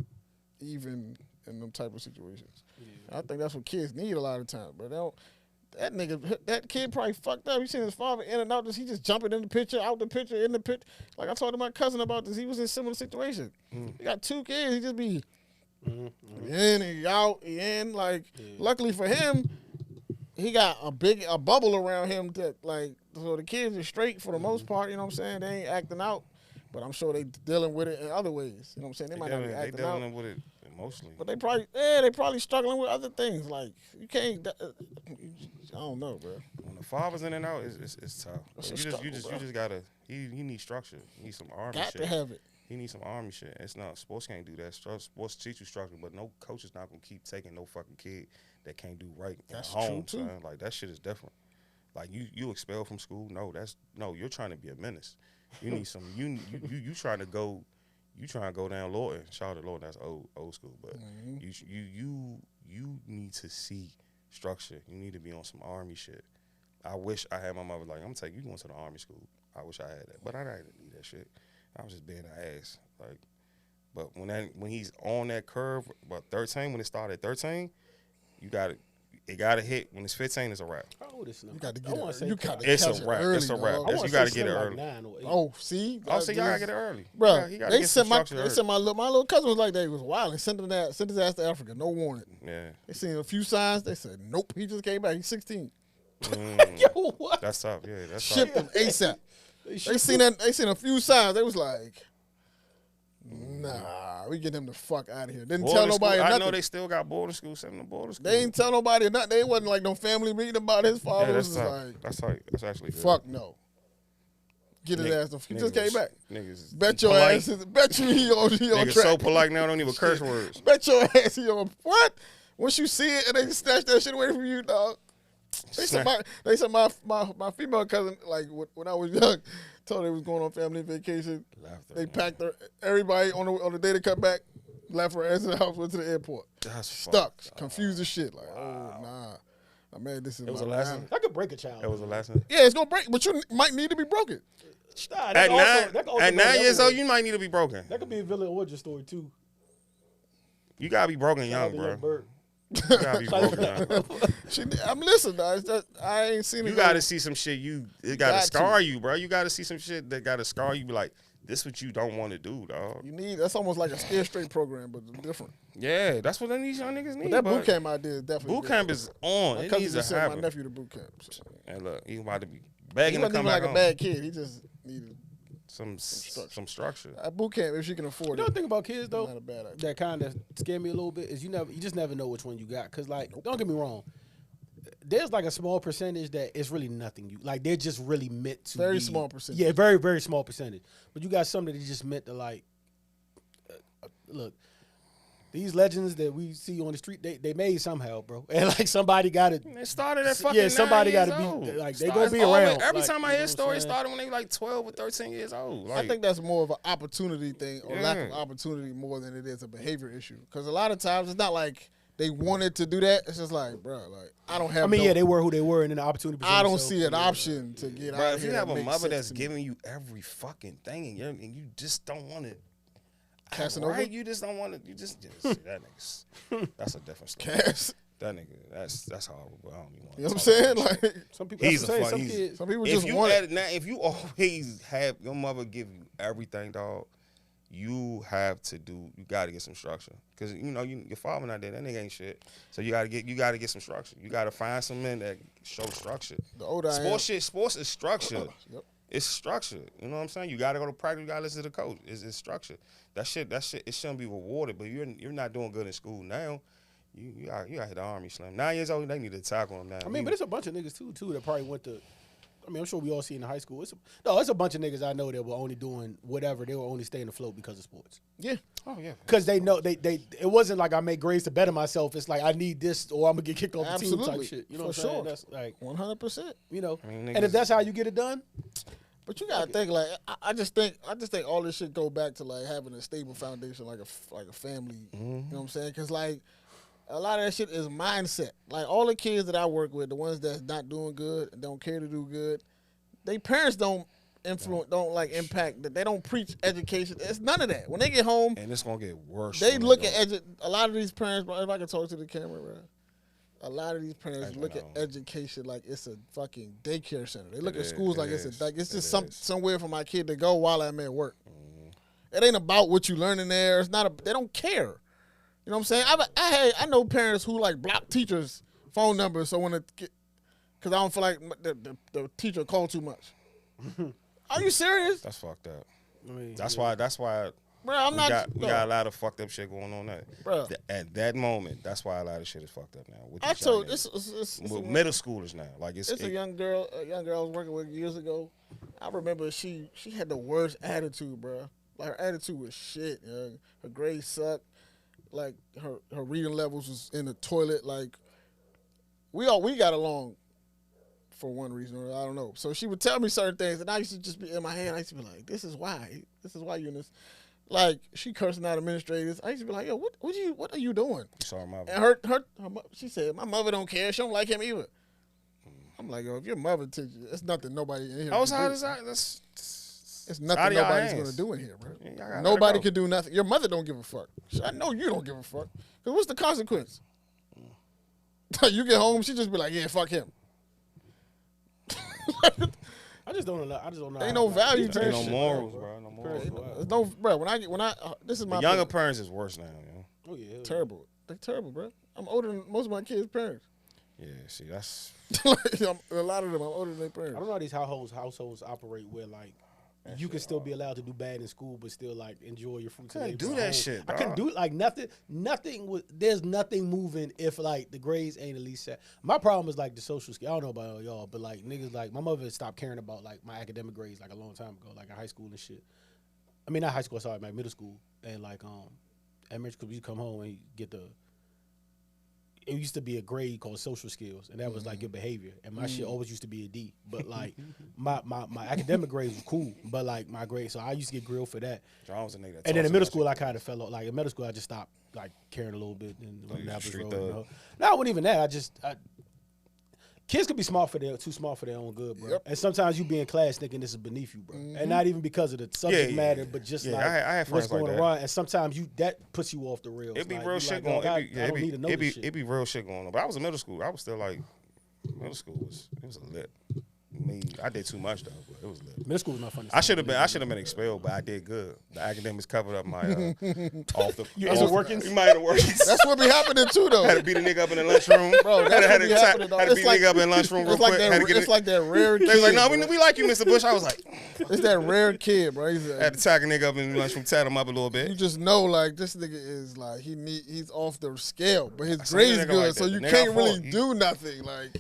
even in them type of situations. Yeah. I think that's what kids need a lot of time, but they don't. That kid probably fucked up. You seen his father in and out. He just jumping in the picture, out the picture, in the picture. Like I talked to my cousin about this. He was in a similar situation. He got 2 kids. He just be in, he out, he in. Like, luckily for him, he got a bubble around him that, like, so the kids are straight for the most part. You know what I'm saying? They ain't acting out, but I'm sure they dealing with it in other ways. You know what I'm saying? They might not be acting out. They dealing with it emotionally. But they probably struggling with other things. Like, you can't. I don't know, bro. When the father's in and out, it's tough. You just gotta. He needs structure. He needs some army shit. Got to have it. He needs some army shit. It's not sports can't do that. Sports teach you structure, but no coach is not gonna keep taking no fucking kid that can't do right at home. True too. Son. Like that shit is different. Like you expelled from school. No, you're trying to be a menace. You need some. You trying to go. You trying to go down Lawton. Shout out to Lawton. That's old school. But you need to see structure. You need to be on some army shit. I wish I had my mother like, I'm gonna take you going to the army school. I wish I had that, but I didn't need that shit. I was just being an ass. Like, but when he's on that curve, about 13, when it started at 13, it got to hit. When it's 15, it's a wrap. How old is Slim? You got to get it. It's a wrap. It's a wrap. You got to get it early. Oh, see? Oh, so y'all got to get it early. Bro, they sent my little cousin was like that. He was wild. They sent his ass to Africa. No warning. Yeah. They seen a few signs. They said, nope, he just came back. He's 16. Yo, what? That's tough. Yeah, that's shipped him ASAP. They seen a few signs. They was like, nah, we get him the fuck out of here. Didn't tell nobody nothing. I know they still got boarding school, send them to boarding school. They ain't tell nobody nothing. They wasn't like no family meeting about his father. Yeah, that's tough. That's tight. That's actually good. Fuck no. Get his ass. He just came back. Niggas bet your polite. ass. Bet you he on niggas track. so polite now, don't even curse words. Bet your ass he on what? Once you see it and they snatch that shit away from you, dog. They said my female cousin, like when I was young, told her they was going on family vacation. They packed her, everybody on the day to come back, left her ass in the house, went to the airport. That's stuck, confused as shit. Like, oh nah, man, this is. It was a lesson. That could break a child. It was a lesson. Yeah, it's gonna break, but you might need to be broken. At 9 years old, you might need to be broken. That could be a villain origin story too. You gotta be broken young, bro. You gotta be broken young. I'm listening. I ain't seen it. You gotta see some shit. It gotta scar you, bro. You gotta see some shit that gotta scar you. Be like, this what you don't want to do, dog. That's almost like a Scared Straight program, but different. Yeah, that's what these young niggas need. But that boot camp idea is definitely boot camp is on. My it cousin needs just to sent happen. my nephew to boot camp. So. And look, he about to be begging to come back back like a bad kid. He just needed some structure. At boot camp, if she can afford it. You know the thing about kids though, not a bad idea. That kind of scared me a little bit is you just never know which one you got. Cause like, don't get me wrong, there's like a small percentage that it's really nothing. They're just really meant to. Very small percentage. Yeah, very very small percentage. But you got some that are just meant to like. Look, these legends that we see on the street, they made somehow, bro. And like somebody got it. It started at fucking somebody got to be like they gonna be around. Every time I hear stories, started when they were like 12 or 13 years old. I think that's more of an opportunity thing or lack of opportunity more than it is a behavior issue. Because a lot of times it's not like they wanted to do that. It's just like, bro, like I don't have. I mean, they were who they were, and then the opportunity. I don't see an option to get out. If you have a mother that's giving you every fucking thing, and you just don't want to. Casanova? You just don't want to. You just that nigga's. That's a different story. That nigga, that's horrible. I don't even want. You know what I'm saying? Like some people. Some people just want it. Now, if you always have your mother give you everything, dog, you have to do. You got to get some structure because your father not there. That nigga ain't shit. So you got to get some structure. You got to find some men that show structure. The older sports is structure. Yep. It's structure. You know what I'm saying? You got to go to practice. You got to listen to the coach. It's structure. That shit. It shouldn't be rewarded. But you're not doing good in school now. You got hit the Army Slim. 9 years old, they need to tackle him now. I mean, but it's a bunch of niggas too that probably went to. I mean, I'm sure we all see in high school. It's a bunch of niggas I know that were only doing whatever. They were only staying afloat because of sports. Yeah. Oh yeah. Because they know they. It wasn't like I made grades to better myself. It's like I need this or I'm gonna get kicked off the team type shit. You know what I'm saying? That's like 100%. You know, and if that's how you get it done. But you gotta think like I just think all this shit go back to like having a stable foundation like a family. You know what I'm saying? Because like a lot of that shit is mindset. Like all the kids that I work with, the ones that's not doing good and don't care to do good, they parents don't influence, don't like impact. That they don't preach education. It's none of that. When they get home, and it's gonna get worse. they look at a lot of these parents. Bro, if I can talk to the camera, bro. A lot of these parents look at education like it's a fucking daycare center. They look at schools like it's just somewhere for my kid to go while I'm at work. It ain't about what you learning there. It's not. They don't care. You know what I'm saying? I know parents who like block teachers' phone numbers so when it because I don't feel like the teacher called too much. Are you serious? That's fucked up. I mean, That's why. Bro, we got a lot of fucked up shit going on there. Bro. At that moment, that's why a lot of shit is fucked up now. I told it's middle schoolers now. Like it's a young girl I was working with years ago. I remember she had the worst attitude, bro. Like her attitude was shit. Her grades sucked. Like her reading levels was in the toilet. Like we got along for one reason or I don't know. So she would tell me certain things, and I used to just be in my head. I used to be like, "This is why you're in this." Like she cursing out administrators. I used to be like, "Yo, what are you doing?" Sorry, my and her she said, "My mother don't care. She don't like him either." I'm like, "Yo, if your mother teaches you, it's nothing nobody in here." It's nothing nobody's gonna do in here, bro. Yeah, nobody can do nothing. Your mother don't give a fuck. I know you don't give a fuck. Cause what's the consequence? You get home, she just be like, "Yeah, fuck him." I just don't know. Ain't no value to Ain't this no shit, morals, bro. No morals. No, bro. When I this is my younger parents is worse now. You know? Oh yeah, terrible. They're terrible, bro. I'm older than most of my kids' parents. Yeah, see, that's a lot of them. I'm older than their parents. I don't know how these households operate where like you can still be allowed to do bad in school, but still like enjoy your fruits. Couldn't do that shit. I couldn't do it. Like nothing. There's nothing moving if like the grades ain't at least set. My problem is like the social skill. I don't know about y'all, but like niggas like my mother stopped caring about like my academic grades like a long time ago, like in high school and shit. I mean not high school, sorry, my middle school and like at middle school you come home and you get the. It used to be a grade called social skills, and that was like your behavior. And my shit always used to be a D. But like my academic grades were cool, but like my grades, so I used to get grilled for that. And then in middle school, I kind of fell off. Like in middle school, I just stopped like caring a little bit. And no, it wasn't even that. Kids could be too smart for their own good, bro. Yep. And sometimes you be in class thinking this is beneath you, bro. And not even because of the subject matter, but just like I have what's friends going on. And sometimes that puts you off the rails. It be like, real shit going on. It be real shit going on. But I was in middle school. I was still like, middle school was lit. I did too much though, but it was lit. Middle school was not funny. I should have been expelled, but I did good. The academics covered up my off the. You might have worked. That's what be happening too, though. Had to beat a nigga up in the lunchroom. Bro, that's had what be happening, though. Had to beat a nigga up in the lunchroom real quick. It's like that rare kid. They was like, "No, we like you, Mr. Bush." I was like, "It's that rare kid, bro." Had to tag a nigga up in the lunchroom, tat him up a little bit. You just know, like this nigga is like he's off the scale, but his grades good, like so you can't really do nothing. Like.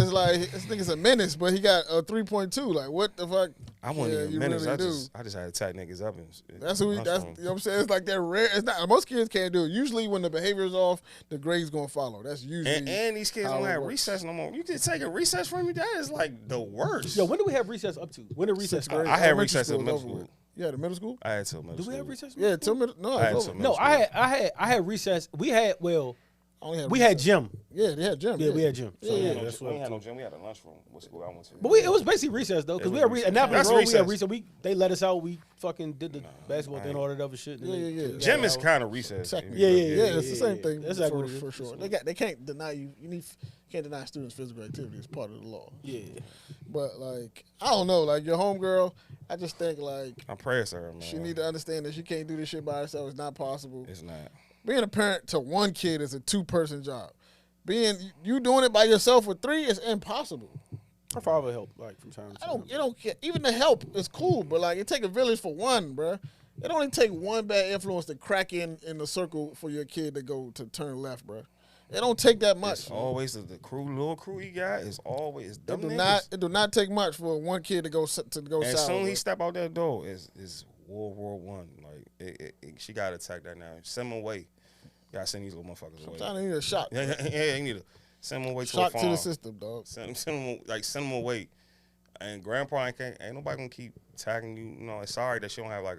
It's like this nigga's a menace, but he got a 3.2. Like what the fuck? I wasn't even a menace. Really I just had to tie niggas up. That's who. You know what I'm saying. It's like that rare. It's not. Most kids can't do it. Usually when the behavior's off, the grade's gonna follow. That's usually. And these kids don't have recess no more. You just take a recess from you. That is like the worst. Yo, when do we have recess up to? When did recess start? I had recess in middle school. You had a middle school? I had till middle school. Do we have recess? Yeah, till middle. No, I had recess. We had gym. Yeah, they had gym. Yeah, we had gym. So we had no gym. We had a lunchroom. What school I went to? But it was basically recess though, because we had recess. And that was we had recess. They let us out. We fucking did the basketball thing, all that other shit. Yeah. Gym is kind of recess. Yeah. It's the same thing. That's for sure. They can't deny you. Can't deny students physical activity. It's part of the law. Yeah. But like I don't know, like your homegirl, I just think like I'm praying for her, man. She need to understand that she can't do this shit by herself. It's not possible. It's not. Being a parent to one kid is a 2-person job. You doing it by yourself with 3 is impossible. Her father helped, like from time to time. You don't care. Even the help is cool, but like it take a village for one, bruh. It only take one bad influence to crack in the circle for your kid to turn left, bruh. It don't take that much. It's always the little crew he got is always dumb. It do not take much for one kid to go south. As soon as he step out that door, is World War I. Like she got to attack that now. Send them away. Gotta send these little motherfuckers away. Sometimes they need a shock. Yeah, you need to send them away to a farm. Shock to the system, dog. Send them away. And grandpa ain't nobody gonna keep tagging you. You know, it's sorry that she don't have like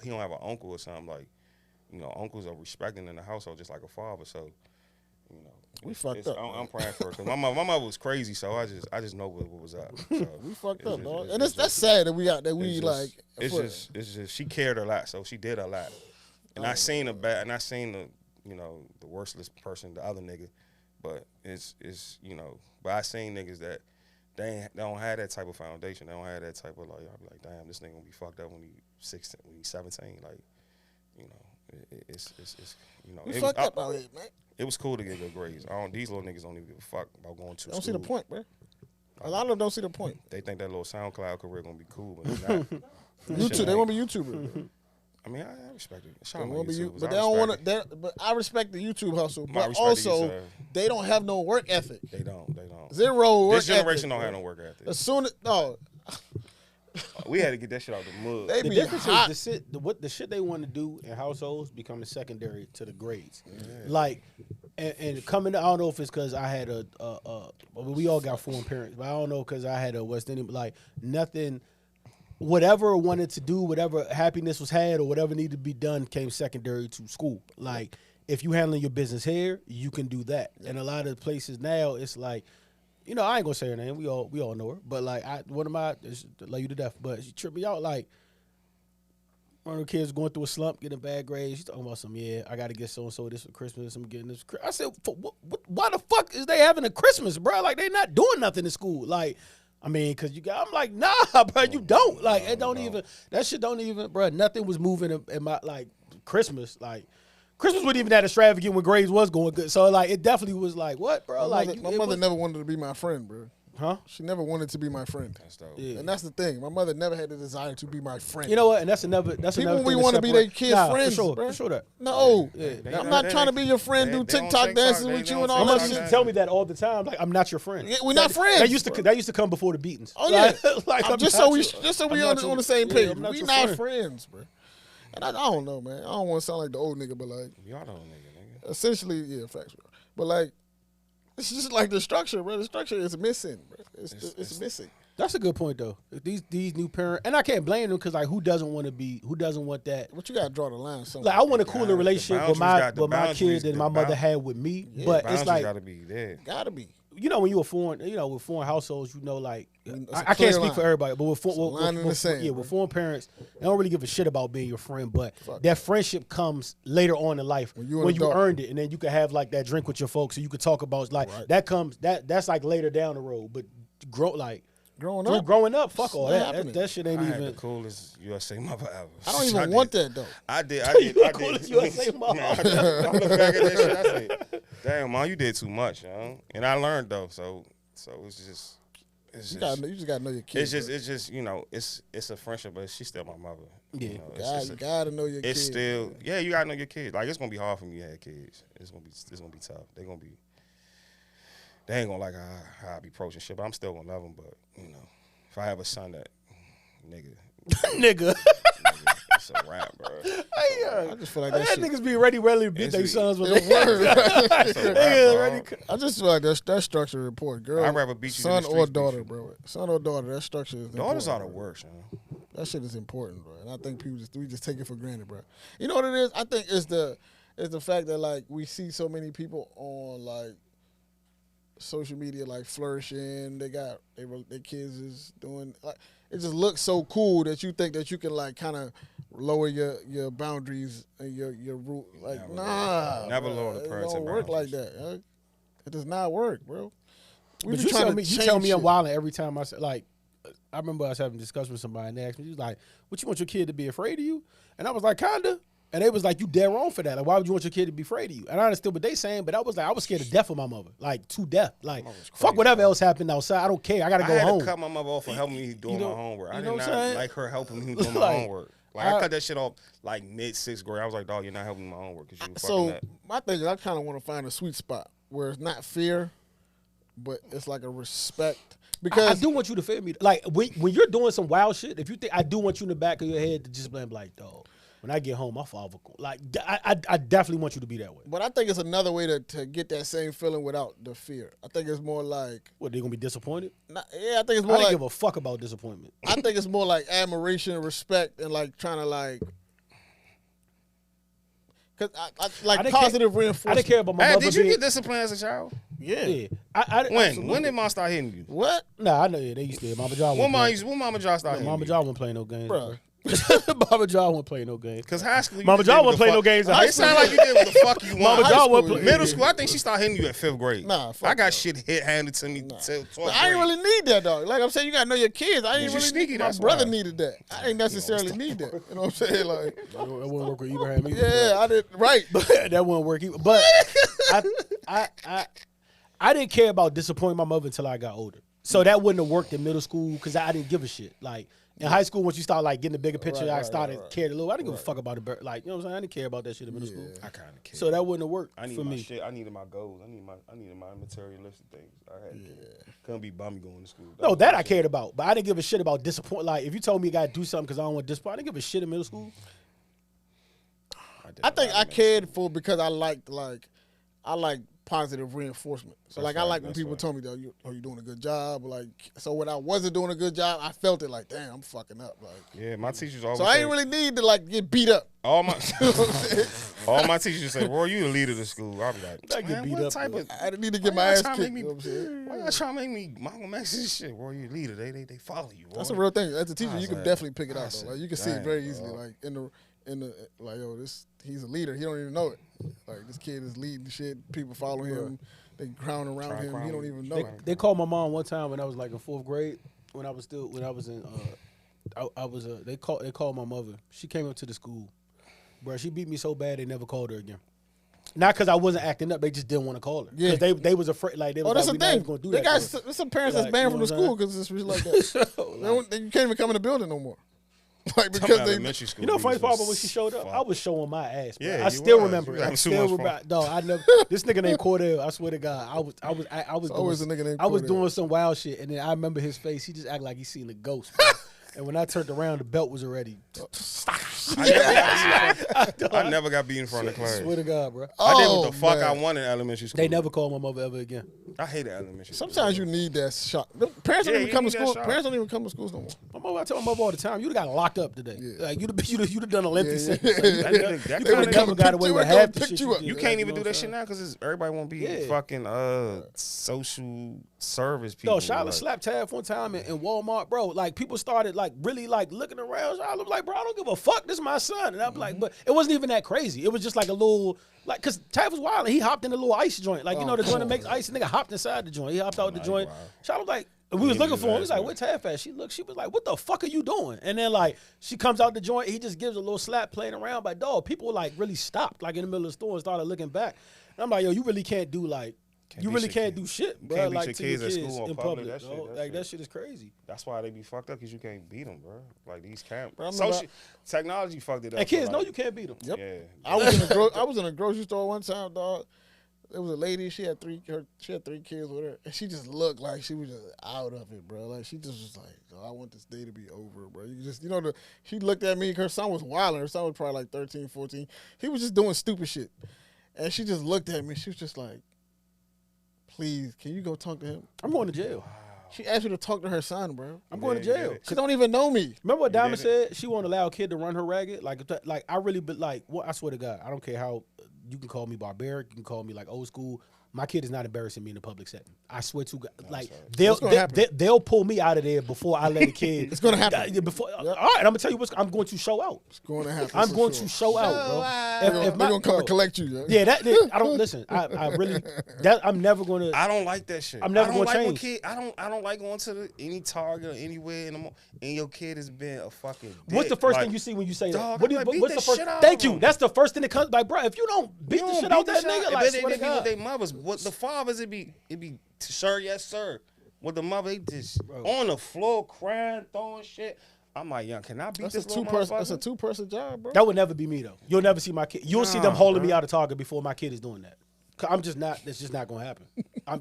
he don't have an uncle or something. Like, you know, uncles are respected in the household just like a father. So, you know, We fucked up. I'm praying for her because my mother was crazy, so I just know what was up. So we fucked up, dog. And that's sad that we out that we like. It's just she cared a lot, so she did a lot. And I seen the the worstless person, the other nigga, but it's but I seen niggas that they don't have that type of foundation. They don't have that type of like. I'll be like, damn, this nigga gonna be fucked up when he's 16, when he's 17. Like, it's we fucked up out here, man. It was cool to get good grades. These little niggas don't even give a fuck about going to school. Don't see the point, bro. A lot of them don't see the point. They think that little SoundCloud career gonna be cool, but it's not. YouTube, they want to be YouTubers. I mean, I respect it. They want to be, but they don't want to. But I respect the YouTube hustle. But also, they don't have no work ethic. They don't. Zero work ethic. This generation don't have no work ethic. As soon as we had to get that shit out the mud. They The be difference hot. is the shit they want to do in households becoming secondary to the grades. Like, and coming, I don't know if it's because I had we all got foreign parents, but I don't know because I had a West Indian, like nothing, whatever wanted to do, whatever happiness was had or whatever needed to be done came secondary to school. Like, if you handling your business here, you can do that. And a lot of places now, it's like, I ain't gonna say her name. We all know her. But like, one of my, love you to death. But she tripped me out. Like, one of the kids going through a slump, getting bad grades. She's talking about I got to get so and so this for Christmas. I'm getting this. I said, why the fuck is they having a Christmas, bro? Like, they not doing nothing in school. Like, I mean, cause I'm like, nah, bro, you don't. Like, it don't even. That shit don't even, bro. Nothing was moving in my like Christmas. Like, Christmas wasn't even that extravagant when grades was going good. So like, it definitely was like, what, bro? My mother never wanted to be my friend, bro. Huh? She never wanted to be my friend. That's dope. Yeah. And that's the thing. My mother never had the desire to be my friend. You know what? And that's another. People we want to be their kids' friends, for sure that. No, Yeah. I'm not trying to be your friend. Do TikTok dances with you and all My that mom used shit. to tell me that all the time. Like, I'm not your friend. Yeah, we're not friends. That used to come before the beatings. Oh yeah, like, I'm just not so we I'm not on the same page. I'm not We your not friend. friends, bro. And I don't know, man. I don't want to sound like the old nigga, but like, Y'all don't nigga. essentially, yeah, facts, bro. But like, it's just like the structure, bro. The structure is missing, bro. It's missing. That's a good point though. These new parents, and I can't blame them because like, who doesn't want that? But you gotta draw the line somewhere. Like, I want a cooler relationship with my kid than my mother boundaries- had with me. Yeah, but it's like, gotta be there. Gotta be. when you were foreign, with foreign households, like, It's a I clear can't speak line. for everybody, but with line in the sand, bro. with foreign parents, they don't really give a shit about being your friend, but Fuck. that friendship comes later on in life When you when an you adult. earned it, and then you can have like that drink with your folks, and you can talk about like Right. that's like later down the road, but Growing up, fuck all It's that. happening. That shit ain't I had even. the coolest USA mother ever. I don't even want that though. I did. You the coolest USA mother. I look back at that shit. I say, damn, mom, you did too much, And I learned though, so it's just. You just gotta know your kids. It's just it's a friendship, but she's still my mother. Yeah. You gotta know your kids. It's still you gotta know your kids. Like, it's gonna be hard for me to have kids. It's gonna be tough. They ain't gonna like how I be approaching shit, but I'm still gonna love them. But if I have a son that Nigga. it's a rap, bro. I just feel like that shit. Niggas be ready to beat their sons with It their word. It's a rap, Niggas bro. ready. I just feel like that structure is important. Girl, I'd rather beat you son than the or streets beat daughter, you. bro. Son or daughter, that structure is Daughters are the important, bro. worst, That shit is important, bro. And I think we just take it for granted, bro. You know what it is? I think it's the fact that like we see so many people on like social media like flourishing. They got their kids is doing like it just looks so cool that you think that you can like kind of lower your boundaries and your root. Like Never bro. lower the It parental don't work like boundaries. that. Huh? It does not work, bro. We But be you trying tell to me, change I'm shit. wilding every time I say, like, I remember I was having a discussion with somebody and they asked me, he was like, what, you want your kid to be afraid of you? And I was like, kinda. And they was like, you dead wrong for that. Like, why would you want your kid to be afraid of you? And I understood what they saying, but I was like, I was scared to death of my mother. Like, to death. Like, fuck whatever else happened outside. I don't care. I gotta go I had home. to cut my mother off for helping me doing know- my homework. I you did know not what I'm saying? like her helping me doing my Like, homework. Like, I cut that shit off like mid-6th grade. I was like, dog, you're not helping me my homework because you were fucking So that. my thing is, I kind of want to find a sweet spot where it's not fear, but it's like a respect. I Because do want you to feel me. Like, when you're doing some wild shit, if you think, I do want you in the back of your head to just be like, dog, when I get home, my father, like, I definitely want you to be that way. but I think it's another way to get that same feeling without the fear. I think it's more like, What, they gonna be disappointed? I think it's I more don't like, give a fuck about disappointment. I think it's more like admiration, respect, and like trying to like Cause I like didn't positive reinforcement. I didn't care about my Hey, mother did you being. get disciplined as a child? Yeah. When did mom start hitting you? What, Nah, I know. Yeah, they used to. Mama John. When Mama John started hitting Mama you? John wasn't playing no games, bro? Mama John wasn't playing no games. Because high school, Mama John wasn't playing no games in high It sounded like you did what the fuck you want. Mama High John school, wasn't playing. Middle school, I think she started hitting you at 5th grade. Nah, fuck I got that. shit handed to me till 12th But I ain't grade. really need that, dog. Like I'm saying, you gotta know your kids. I ain't you really sneaky, need. My that's brother why. needed that. I ain't necessarily need that. You know what I'm saying? Like, That wouldn't work with Ibrahim either. yeah, I did right. but that wouldn't work either. But I didn't care about disappointing my mother until I got older. So that wouldn't have worked in middle school because I didn't give a shit. Like in high school, once you start like getting the bigger picture, I started caring a little. I didn't give a fuck about the like. You know what I'm saying? I didn't care about that shit in middle school. I kind of care. So that wouldn't have worked I need for my me. shit. I needed my goals. I needed my materialistic things. I had couldn't be bummy going to school. No, that I cared about, but I didn't give a shit about disappoint. Like if you told me you got to do something because I don't want to disappoint, I didn't give a shit in middle school. I think I cared for because I liked positive reinforcement. So That's I right, like when that's people right. told me that you doing a good job. Like so when I wasn't doing a good job, I felt it like damn, I'm fucking up. Like Yeah, my teachers always. so I say- ain't really need to like get beat up. all my all my teachers say, "Roy, you the leader of the school." I'll be like, I get "Man, beat what up, type bro. of I didn't need to get why my y'all ass trying kicked. to You know what I'm saying? Why y'all trying to make me Malcolm X this shit? Roy, you leader. They follow you. Roy. That's a real thing. As a teacher, I you can said- definitely pick it I out said, though. Like you can see it dang, very easily. bro. Like in the like yo, he's a leader. He don't even know it. Like this kid is leading shit. People follow him. They crowd around Try him. crown He don't him. even know. They called my mom one time when I was like in 4th grade. When I was in they called my mother. She came up to the school, bro. She beat me so bad they never called her again. Not because I wasn't acting up, they just didn't want to call her. Yeah. Because they was afraid, like they was Oh, that's like, the we not thing. even gonna do They that. got to her. there's some parents that's Like, banned you from know the what I'm school because it's really like that. You can't even come in the building no more. Like because they elementary school. You know, funny niggas part was about when she showed up, fuck. I was showing my ass. Bro. Yeah, I you still was. remember. You it. having I too still much remember. fun. No, I never. This nigga named Cordell. I swear to God, I was always doing, a nigga named I was Cordell. doing some wild shit, and then I remember his face. He just acted like he seen a ghost. Bro. And when I turned around, the belt was already. I never got beat in front of the class. Swear to God, bro. I did what the fuck man. I wanted in elementary school. They never called my mother ever again. I hated elementary school. Sometimes you need that shot. The parents don't Yeah, even you come to need that school. shot. Parents don't even come to schools no more. My mother, I tell my mother all the time, you'd have got locked up today. Yeah. Like you'd have done a lengthy Yeah. sentence. Like, That you nigga- that could kinda have never nigga got away picked with you up, half the picked shit you you up. did. You Like, can't know even do what that I'm shit saying? now because everybody won't be Yeah. fucking social service people. No, Charlotte like, slapped Tav one time in Walmart, bro. Like people started like really like looking around. I was like, bro, I don't give a fuck. This is my son, and I'm like, but it wasn't even that crazy. It was just like a little like because Tav was wild, and he hopped in a little ice joint, like you know the joint that makes ice. Nigga hopped inside the joint. He hopped out the joint. wow. Charlotte was like. We was looking for him. He's like, "Where Tav at?" She was like, "What the fuck are you doing?" And then like she comes out the joint. He just gives a little slap, playing around. But dog, people like really stopped, like in the middle of the store, and started looking back. And I'm like, "Yo, you really can't do like, you beat really your can't kid. do shit, You bro. can't beat Like your to kids your at kids school or in public. public. That shit- dog. that Like shit. that shit is crazy." That's why they be fucked up because you can't beat them, bro. Like these camp. Bro, I remember Social technology fucked it up. And kids but, know like, you can't beat them. Yep. Yeah. I was in a grocery store one time, dog. There was a lady. She had three kids with her, and she just looked like she was just out of it, bro. Like she just was like, oh, "I want this day to be over, bro." She looked at me. Her son was wilding. Her son was probably like 13, 14. He was just doing stupid shit, and she just looked at me. She was just like, "Please, can you go talk to him?" I'm going to jail. She asked me to talk to her son, bro. I'm going to Yeah, you jail. did it. She don't even know me. Remember what You Diamond did it. said? She won't allow a kid to run her ragged. Like I really, but like, what I swear to God, I don't care how you can call me barbaric, you can call me like old school. My kid is not embarrassing me in a public setting. I swear to God, like What's gonna happen? they'll pull me out of there before I let a kid. It's gonna happen. Before, all right, I'm gonna tell you I'm going to show out. It's going to happen. I'm for going sure. to show out, bro. They're gonna come and collect you. Yeah, I don't listen. I really I'm never gonna. I don't like that shit. I'm never I don't gonna like when change. Kid, I don't like going to any Target or anywhere and your kid has been a fucking dick. What's the first Like, thing you see when you say dog, that? What do you, I'm like, what's beat the the first? shit out Thank of you. him. That's the first thing that comes. Like, bro, if you don't beat you the don't shit out beat that the shit nigga, out- like, they swear to be with God. their mothers. What the fathers, it be sir, yes sir. With the mother, they just on the floor crying, throwing shit. I'm like, young, can I beat That's this a little two-person. That's a motherfucker? two-person job, bro. That would never be me though. You'll never see my kid. You'll see them Nah, holding me bro. out of Target before my kid is doing that. 'Cause I'm just not. It's just not gonna happen.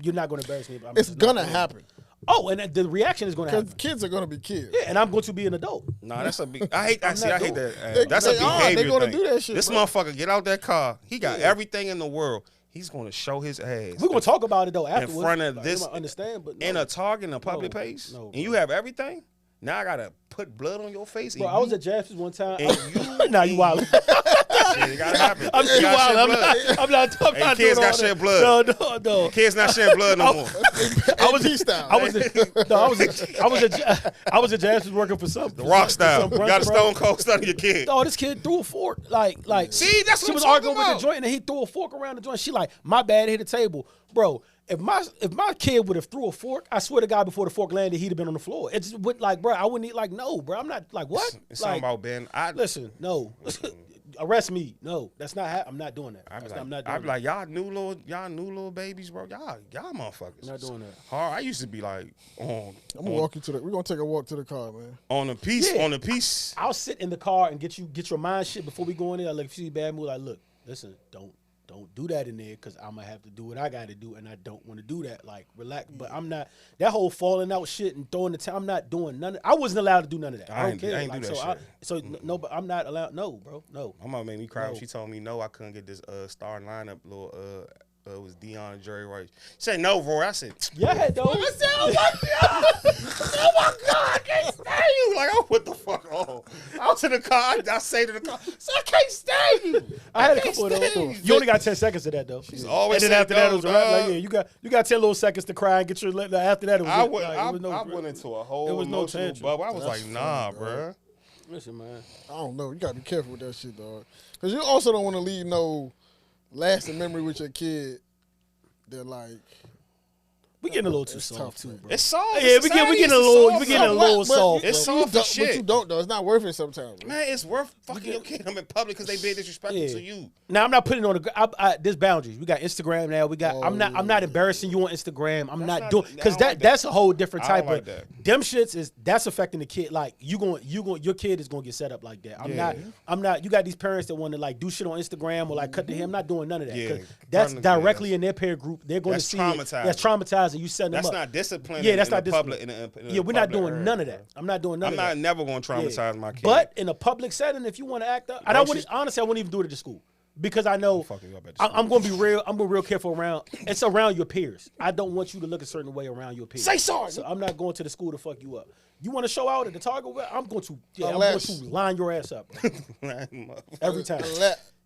You're not gonna embarrass me. I'm It's just not gonna doing it. happen Oh, and the reaction is gonna because happen. kids are gonna be kids. Yeah, and I'm going to be an adult. Nah, that's a big. I hate. I see. not I hate doing that. They- That's they a are. behavior They gonna thing. do that shit, This bro. motherfucker get out that car. He got everything in the world. He's gonna show his ass. We're gonna talk about it though afterwards. front of Like, this- you might understand, but no. in a Target in a public No, place, no, and bro. you have everything. Now I gotta put blood on your face. Bro, I was at Jaspers one time. And Nah, you wild. Shit, it gotta happen. I'm You gotta wild. shed blood. I'm not Hey, kids doing got all shed that. blood. No. Kids not shedding blood no more. I was style. I was at Jaspers working for some The rock style. some You brunch, got a bro. stone cold stun on your kid. Oh, this kid threw a fork. Like. See, that's what she I'm was talking arguing about. with the joint, and he threw a fork around the joint. She like, my bad, hit the table, bro. If my kid would have threw a fork, I swear to God, before the fork landed, he'd have been on the floor. It just would like, bro. I wouldn't eat like, no, bro. I'm not like what? It's like, something about Ben. listen, no. Arrest me. No, that's not. I'm not doing that. I'm not doing I'd be like, y'all new little babies, bro. Y'all motherfuckers. Not doing that. Hard. I used to be like on. I'm gonna walk you to the. We're gonna take a walk to the car, man. On the piece. Yeah. On the piece. I'll sit in the car and get your mind shit before we go in there. Like, if you see a bad mood, like, look, listen, don't do that in there because I'm gonna have to do what I got to do, and I don't want to do that. Like, relax. But I'm not that whole falling out shit and throwing the time. I'm not doing none. I wasn't allowed to do none of that. I don't care. I ain't like, do that so shit. no, but I'm not allowed. No, bro. No. My mom made me cry when No. she told me no, I couldn't get this starting lineup. Little it was Dion and Jerry Rice. She said no, Roy. I said Yeah, though. I said, oh my god, oh my god, I can't stand you. Like, oh, what the fuck on? Out to the car, I say to the car, so I can't stand you. I had a can't couple of those. stand You only got 10 seconds of that though. She's always and then said after that, it was no, a wrap. Like, dog. yeah, you got 10 little seconds to cry and get your. After that, it was. I it. went, Like, I, it was no, I went into a whole There was no emotional tantrum. bubble. I was That's like, nah, funny, bruh. Listen, man. I don't know. You gotta be careful with that shit, dog. Because you also don't want to leave no lasting memory with your kid. That like. We getting a little too It's soft tough, too, man. bro. It's soft. Yeah, we getting a little. We getting a little But soft. It's bro. you soft don't- as shit. But you don't though. It's not worth it sometimes. Bro. Man, it's worth fucking your kid. I'm in public because they being disrespectful Yeah. to you. Now I'm not putting on there's boundaries. We got Instagram now. We got. I'm not embarrassing you on Instagram. I'm not not- doing I because don't like that. that's a whole different I don't type like of that. them shits that's affecting the kid. Like your kid is gonna get set up like that. I'm not. You got these parents that want to like do shit on Instagram or like cut to him. I'm not doing none of that. 'Cause Yeah. that's Partner- directly yeah, in their peer group. They're going to That's see traumatizing. it. That's traumatizing. You setting them That's up. not discipline. Yeah, that's in not the public. Yeah, we're not doing none of that. I'm not doing none I'm of not that. never going to Yeah. traumatize my kid. But in a public setting, if you want to act up, and honestly, I wouldn't even do it at the school because I know fucking you up at the I'm going to be real. I'm going to be real careful around. It's around your peers. I don't want you to look a certain way around your peers. Say sorry. So I'm not going to the school to fuck you up. You want to show out at the Target? I'm going to. Yeah, Unless- I'm going to line your ass up bro. every time.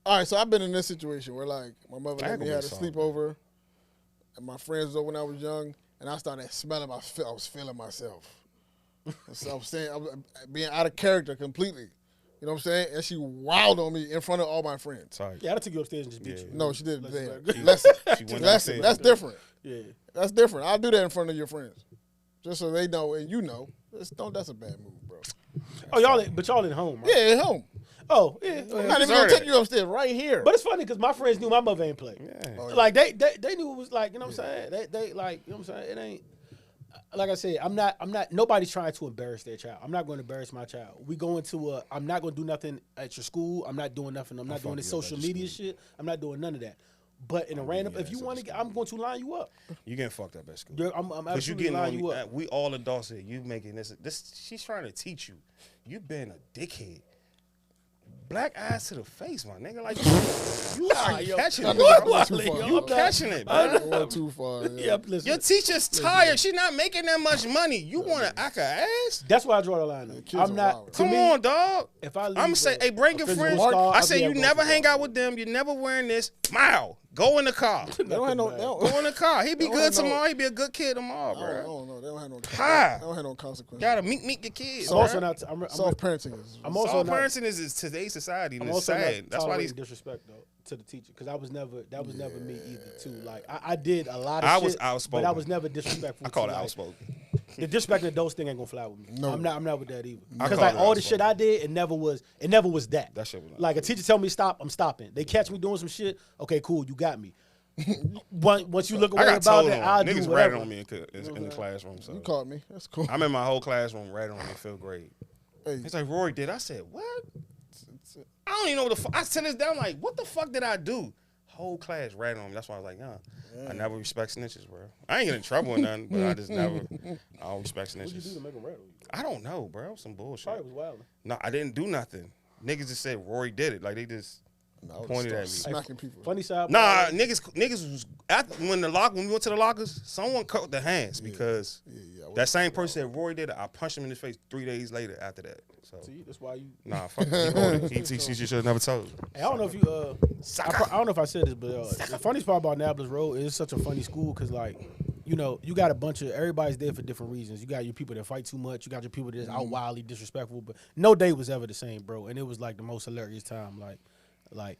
All right, so I've been in this situation where like my mother I let ain't me gonna had a be sorry. sleepover, and my friends was over when I was young, and I started smelling. I was feeling myself. So I'm saying I'm being out of character completely. You know what I'm saying? And she wowed on me in front of all my friends. Sorry. Yeah, I took you upstairs and just beat you. No, she didn't. Listen, Damn. Lesson. She went Lesson. upstairs. That's different. Yeah. That's different. I'll do that in front of your friends, just so they know and you know. That's a bad move, bro. Oh, y'all at home, right? Yeah, at home. Oh, yeah. I'm not even gonna take you upstairs right here. But it's funny because my friends knew my mother ain't play. Yeah. Like they knew it was like, you know what I'm saying? They like, you know what I'm saying? It ain't like I said, I'm not nobody's trying to embarrass their child. I'm not going to embarrass my child. We go into I'm not going to do nothing at your school. I'm not doing nothing. I'm not doing this social media shit. I'm not doing none of that. But in a random, if you want to, I'm going to line you up. You getting fucked up at school. I'm Because you absolutely getting line on you up. we all adults here. You making this. She's trying to teach you. You been a dickhead. Black eyes to the face, my nigga. Like you are catching it. Wale, Bro. too far. You I'm catching it, I bro. went too far. Yeah. Yep, listen. Your teacher's tired. She's not making that much money. You want to act a ass? That's why I draw the line. kids I'm are not. wild. To Come me, on, dog. if I leave I'm saying, hey, bring your physical friends. scar, I I'll say be you at never both hang of out with them. You never wearing this. Smile. Go in the car. They don't have no. They don't, Go in the car. He be Don't good have no- tomorrow. He be a good kid tomorrow, I bro. don't know. They don't have no. Ha! They don't have no consequences. Gotta meet your kids. I'm also bruh. not. I'm Soft parenting is. I'm also Soft not. parenting is today's society, and I'm it's also sad. not That's why these. tolerating disrespect though to the teacher because that was never me either too. Like I did a lot of I shit, was outspoken. but I was never disrespectful. I call to, it like, outspoken. The disrespecting adults thing ain't gonna fly with me. No. I'm not with that either. I Because call like it all the outspoken. shit I did, it never was that. That shit was not- like a teacher tell me stop, I'm stopping. They catch me doing some shit. Okay, cool, you got me. Once you look I away got about told it, on. I'll do Niggas whatever. ratted on me in the classroom. So You caught me. That's cool. I'm in my whole classroom ratted on me in 5th grade. Hey, He's like, Rory did. I said, what? I don't even know what the fuck. I sit this down like, what the fuck did I do? Whole class ratted on me. That's why I was like, I never respect snitches, bro. I ain't get in trouble or nothing, but I just never, I don't respect What'd you do snitches. to make them rattle you? I don't know, bro. Some bullshit. Probably was wild. No, I didn't do nothing. Niggas just said Rory did it. Like they just no, I would pointed start at me. smacking people. Funny side. Nah, niggas was when we went to the lockers, someone cut the hands because Yeah, I That same person that Roy did it, I punched him in his face 3 days later after that. So See, that's why you. nah, fuck him. He should have never told. Hey, I don't know if you. I don't know if I said this, but the funniest part about Annapolis Road is such a funny school because, like, you know, you got a bunch of everybody's there for different reasons. You got your people that fight too much. You got your people that's out wildly disrespectful. But no day was ever the same, bro. And it was like the most hilarious time, like.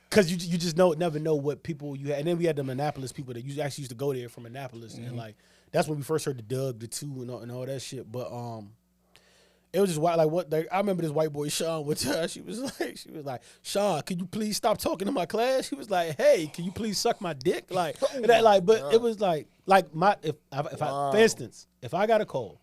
Cause you just never know what people you had, and then we had the Annapolis people that actually used to go there from Annapolis, and like that's when we first heard the Doug, the Two, and all that shit. But it was just wild. Like I remember this white boy Sean one time. She was like, Sean, can you please stop talking to my class? He was like, hey, can you please suck my dick? Like that, like, but it was like my if I, for instance, if I got a call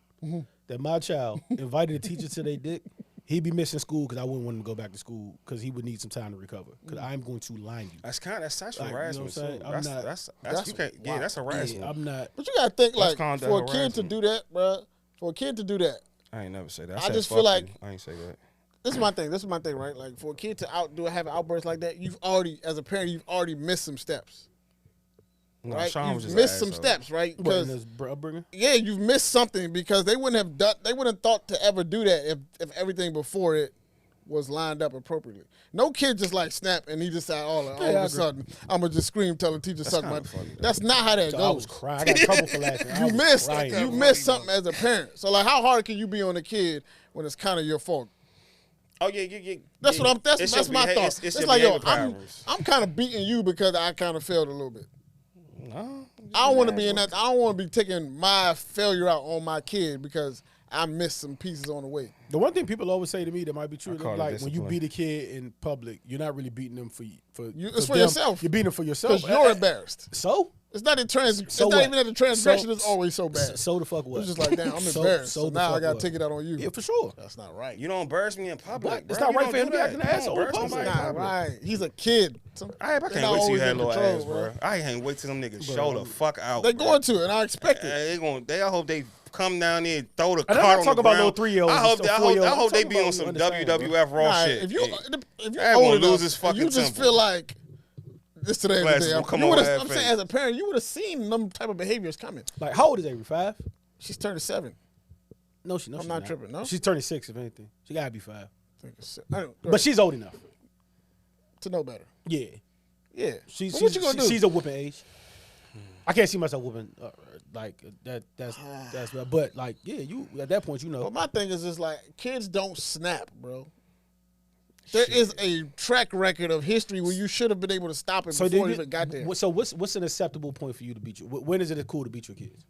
that my child invited a teacher to their dick. He'd be missing school because I wouldn't want him to go back to school because he would need some time to recover. Because I'm going to line you. That's sexual harassment. You know what I'm saying? That's harassment. Yeah, I'm not. But you gotta think like for a kid to do that, bro. For a kid to do that, I ain't never say that. I just feel like I ain't say that. This is my thing, right? Like for a kid to have an outburst like that, as a parent, you've already missed some steps. No, right, Sean you've missed some steps, right? Because upbringing. Yeah, you've missed something because they wouldn't have thought to ever do that if everything before it was lined up appropriately. No kid just like snap and he just said all of a sudden I'm gonna just scream, tell the teacher suck my. That's not how that goes. I was crying. I got in trouble for laughing. You missed something as a parent. So like, how hard can you be on a kid when it's kind of your fault? Oh yeah. That's what I'm. That's my thought. It's like I'm kind of beating you because I kind of failed a little bit. No, I don't want to be in that. I don't want to be taking my failure out on my kid because I missed some pieces on the way. The one thing people always say to me that might be true, like when you beat a kid in public, you're not really beating them it's for yourself. You're beating them for yourself. Because you're embarrassed. So? It's not it's not even that the transgression is always so bad. So the fuck what? It's just like, damn, I'm embarrassed. So now I got to take it out on you. Yeah, for sure. That's not right. You don't embarrass me in public. What? It's not right for him to be acting an asshole. It's not right. He's a kid. I can't wait till you had little ass, bro. I can't wait till them niggas show the fuck out. They're going to, and I expect it. I hope they come down there and throw the cart on the ground. I'm not talking about little 3-year-olds. I hope they be on some WWF Raw shit. If you're old enough, you just feel like this today. I'm saying as a parent, you would have seen them type of behaviors coming. Like, how old is Avery? 5? She's turning 7. No, I'm not tripping. No, she's turning 6. If anything, she gotta be 5. But she's old enough to know better. Yeah. What you gonna do? She's a whooping age. I can't see myself whooping like that. That's but like you at that point you know. But my thing is just like kids don't snap, bro. There is a track record of history where you should have been able to stop it before it even got there. So what's an acceptable point for you to beat you? When is it cool to beat your kids?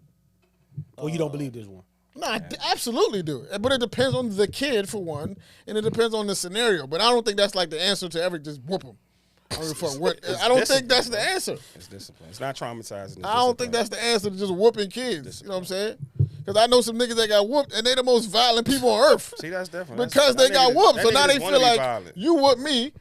Or you don't believe there's one? No, I absolutely do. But it depends on the kid for one, and it depends on the scenario. But I don't think that's like the answer to every just whoop them. I don't think that's the answer. It's discipline. It's not traumatizing. I don't think that's the answer to just whooping kids. You know what I'm saying? Because I know some niggas that got whooped, and they the most violent people on earth. See, that's different. Because they got whooped. So now they feel like you whoop me,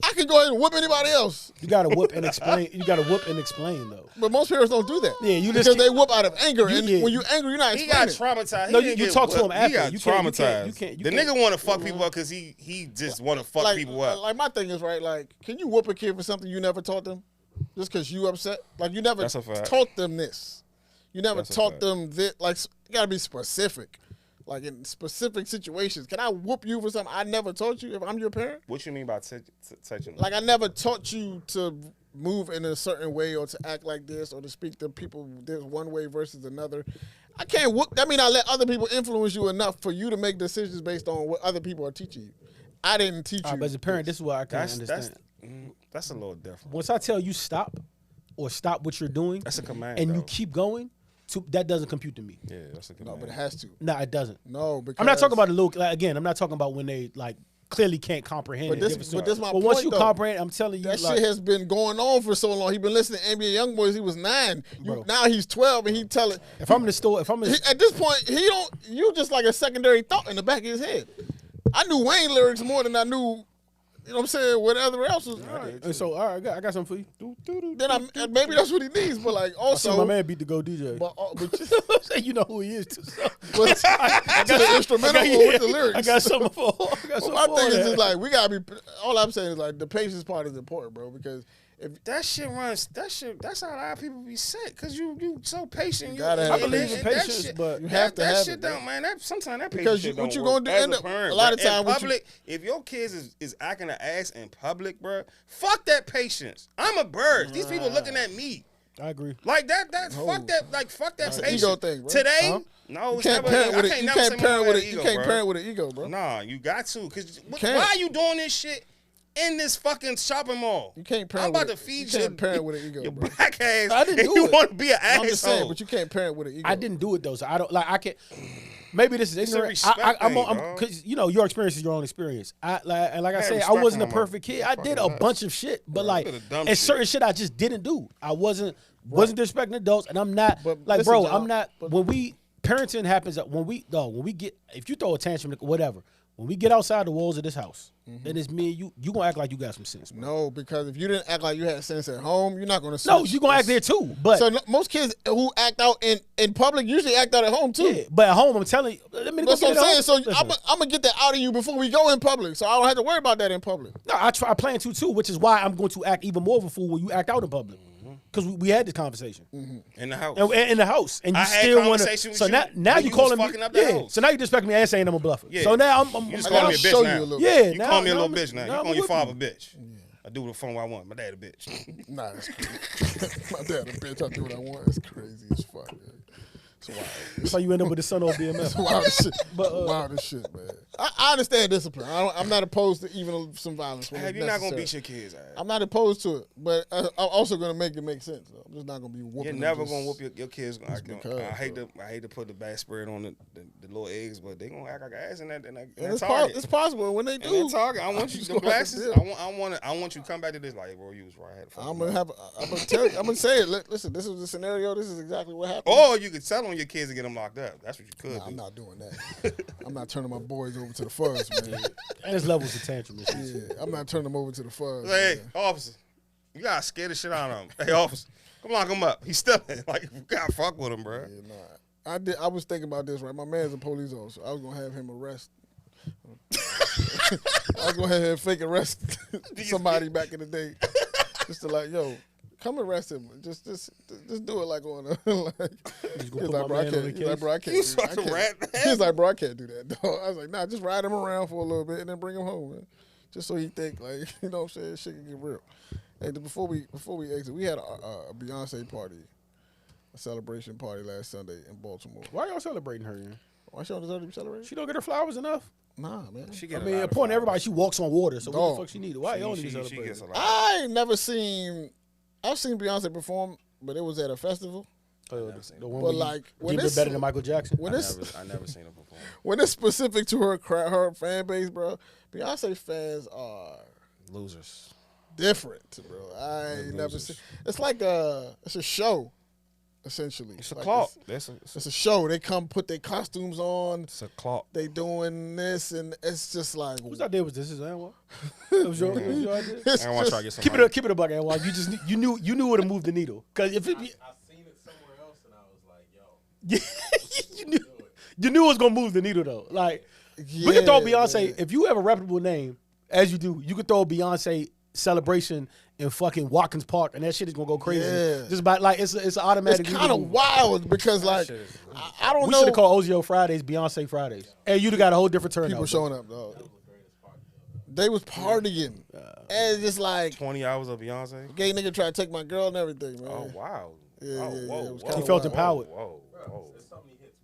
I can go ahead and whoop anybody else. You gotta whoop and explain. You gotta whoop and explain though. But most parents don't do that. Yeah, because they whoop out of anger, and when you angry, you're not explaining. He got traumatized. No, you talk to him after. He got traumatized. The nigga want to fuck people up because he just want to fuck people up. Like my thing is right. Like, can you whoop a kid for something you never taught them, just because you upset? Like you never taught them this. You never taught them that. Like you gotta be specific. Like in specific situations, can I whoop you for something I never taught you if I'm your parent? What you mean by touching? Like I never taught you to move in a certain way or to act like this or to speak to people this one way versus another. I can't whoop. That means I let other people influence you enough for you to make decisions based on what other people are teaching you. I didn't teach you. But as a parent, this is what I can't understand. That's a little different. Once I tell you stop or stop what you're doing, that's a command, and you keep going. That doesn't compute to me. Yeah, that's a good. No, but it has to. No, it doesn't. No, because I'm not talking about the little. Again, I'm not talking about when they like clearly can't comprehend. But this my point. Once you comprehend, I'm telling you, that shit has been going on for so long. He been listening to NBA YoungBoy. He was 9. Now he's 12, and he tell it. If I'm in the store, at this point, he don't. You just like a secondary thought in the back of his head. I knew Wayne lyrics more than I knew. You know what I'm saying? Whatever else was. All right. So, all right, I got something for you. Then maybe that's what he needs, but like also. My man beat the Go DJ. But you know who he is too. So. I got the instrumental with the lyrics. I got something for. My thing is just like we gotta be. All I'm saying is like the patience part is important, bro, because That shit runs. That's how a lot of people be sick. Cause you so patient. You gotta have I believe in patience, shit, but you have to that have shit it, don't, man. That sometimes that because patient what don't you work gonna do? as End a up, parent, a lot of bro. time, in public, if your kids is acting an ass in public, bro, fuck that patience. I'm a bird. These people looking at me. I agree. Like that's fuck that. Like fuck that That's an patience. ego thing, bro. Today, Huh? no, You it's can't never. parent with I it. can't You never can't say parent my with man it. You ego, can't bro. parent with an ego, bro. Nah, you got to. Cause can't. why are you doing this shit in this fucking shopping mall? You can't parent. I'm about with to it. feed you. Can't parent with an ego, your bro. black ass. I didn't and do you it. want to be an I'm just saying, asshole. but you can't parent with an ego. I didn't do it though, so I don't like. I can't. Maybe this is a ignorant. respect I'm thing, on, dog. because your experience is your own experience. I like I had said, I respect wasn't a for my perfect kid. I did a fucking bunch of shit, but Bro, like, you did a dumb and shit. certain shit I just didn't do. I wasn't disrespecting adults, and I'm not But like, listen, bro. John, I'm not. but- When we parenting happens, when we get, if you throw a tantrum, whatever. When we get outside the walls of this house, and it's me and you gonna act like you got some sense. Bro. No, because if you didn't act like you had sense at home, you're not gonna. No, switch. you gonna act there too. But So most kids who act out in public usually act out at home too. yeah, but at home, I'm telling you, let me go That's get what it I'm at saying. home. So Listen. I'm gonna get that out of you before we go in public, so I don't have to worry about that in public. No, I plan to too, which is why I'm going to act even more of a fool when you act out in public. Because we had this conversation in the house. and in the house, and you I had still want conversation with So you now when you you calling was me, fucking up the yeah. house. So now you disrespect me and saying I'm a bluffer. Yeah. So now I'm You just I call gotta me a show bitch you a now. little yeah. You call me a now little I'm- bitch now. now You I'm call your with father you. bitch. I do what the phone I want. My dad a bitch. Nah, that's crazy. My dad a bitch. I do what I want. It's crazy as fuck. Man. It's wild. That's how you end up with the son of BMF. It's wild as shit. But, Wild as shit, man. I understand discipline. I'm not opposed to even some violence. When Have it's you not gonna necessary. beat your kids? Ass. I'm not opposed to it, but I'm also gonna make it make sense. Though. I'm just not gonna be whooping. You're them never just- gonna whoop your kids. because, I hate to put the bad spread on the little eggs, but they gonna act like ass in that And that it's, target. it's possible when they And do. that target. I want you just the gonna have to glasses. deal. I want you to come back to this like, bro, you was right. I had to fuck I'm them gonna up. I'm gonna tell you. I'm gonna say it. Listen, this is the scenario. This is exactly what happened. Or you could tell on your kids and get them locked up. That's what you could Nah, do. I'm not doing that. I'm not turning my boys over to the fuzz, man. And there's levels of tantrum. and shit. Yeah, I'm not turning them over to the fuzz. Hey, man. officer, you gotta scare the shit out of him. Hey, officer, come lock him up. He's stepping. Like, you gotta fuck with him, bro. Yeah, nah. I was thinking about this, right? My man's a police officer. I was gonna have him arrest. I was gonna have him fake arrest somebody back in the day, just to like, yo, come arrest him. Just do it like on a like. Just He's gonna put like, my bro, I man on can't. the He's like, case. bro, I can't. You do- such I a can't- rat, man. He's like, bro, I can't do that, dog. I was like, nah, just ride him around for a little bit and then bring him home, man. Just so he think like, you know what I'm saying, shit can get real. Hey, before we exit, we had a Beyonce party, a celebration party last Sunday in Baltimore. Why y'all celebrating her? Yeah? Why she don't deserve to be celebrated? She don't get her flowers enough. Nah, man. She I get a mean, lot of according to flowers. everybody, she walks on water. So what Dog. the fuck she needed? Why y'all need to She celebrate? gets a her? lot. I ain't never seen. I've seen Beyonce perform, but it was at a festival. The one But where you like when deemed her it's better than Michael Jackson. when it's I never seen her perform. when it's specific to her fan base, bro. Beyonce fans are Losers. different, bro. I ain't never losers. seen. It's like it's a show, essentially. It's a Like clock. It's a show. They come put their costumes on. It's a clock. They doing this, and it's just like Whose idea was this? Is Anwar? It was your idea. it's I want to try just- to get some. Keep it a buck, Anwar. You just you knew where to move the needle. Cause if it, I seen it somewhere else and I was like, yo, you knew it was gonna move the needle though. Like we Yeah, could throw Beyonce man. if you have a reputable name, as you do. You could throw a Beyonce celebration in fucking Watkins Park, and that shit is gonna go crazy. Yeah. Just by like it's an automatic. It's kind of wild because like shit is- I don't We know. should have called Ozio Fridays Beyonce Fridays, and you'd have got a whole different turnout. people showing up, dog. They was partying, and just like 20 hours of Beyonce. gay nigga try to take my girl and everything, man. Oh wow. Yeah, oh, yeah, whoa, it was whoa, kinda He felt wild. empowered. Whoa, whoa. there's something he hits,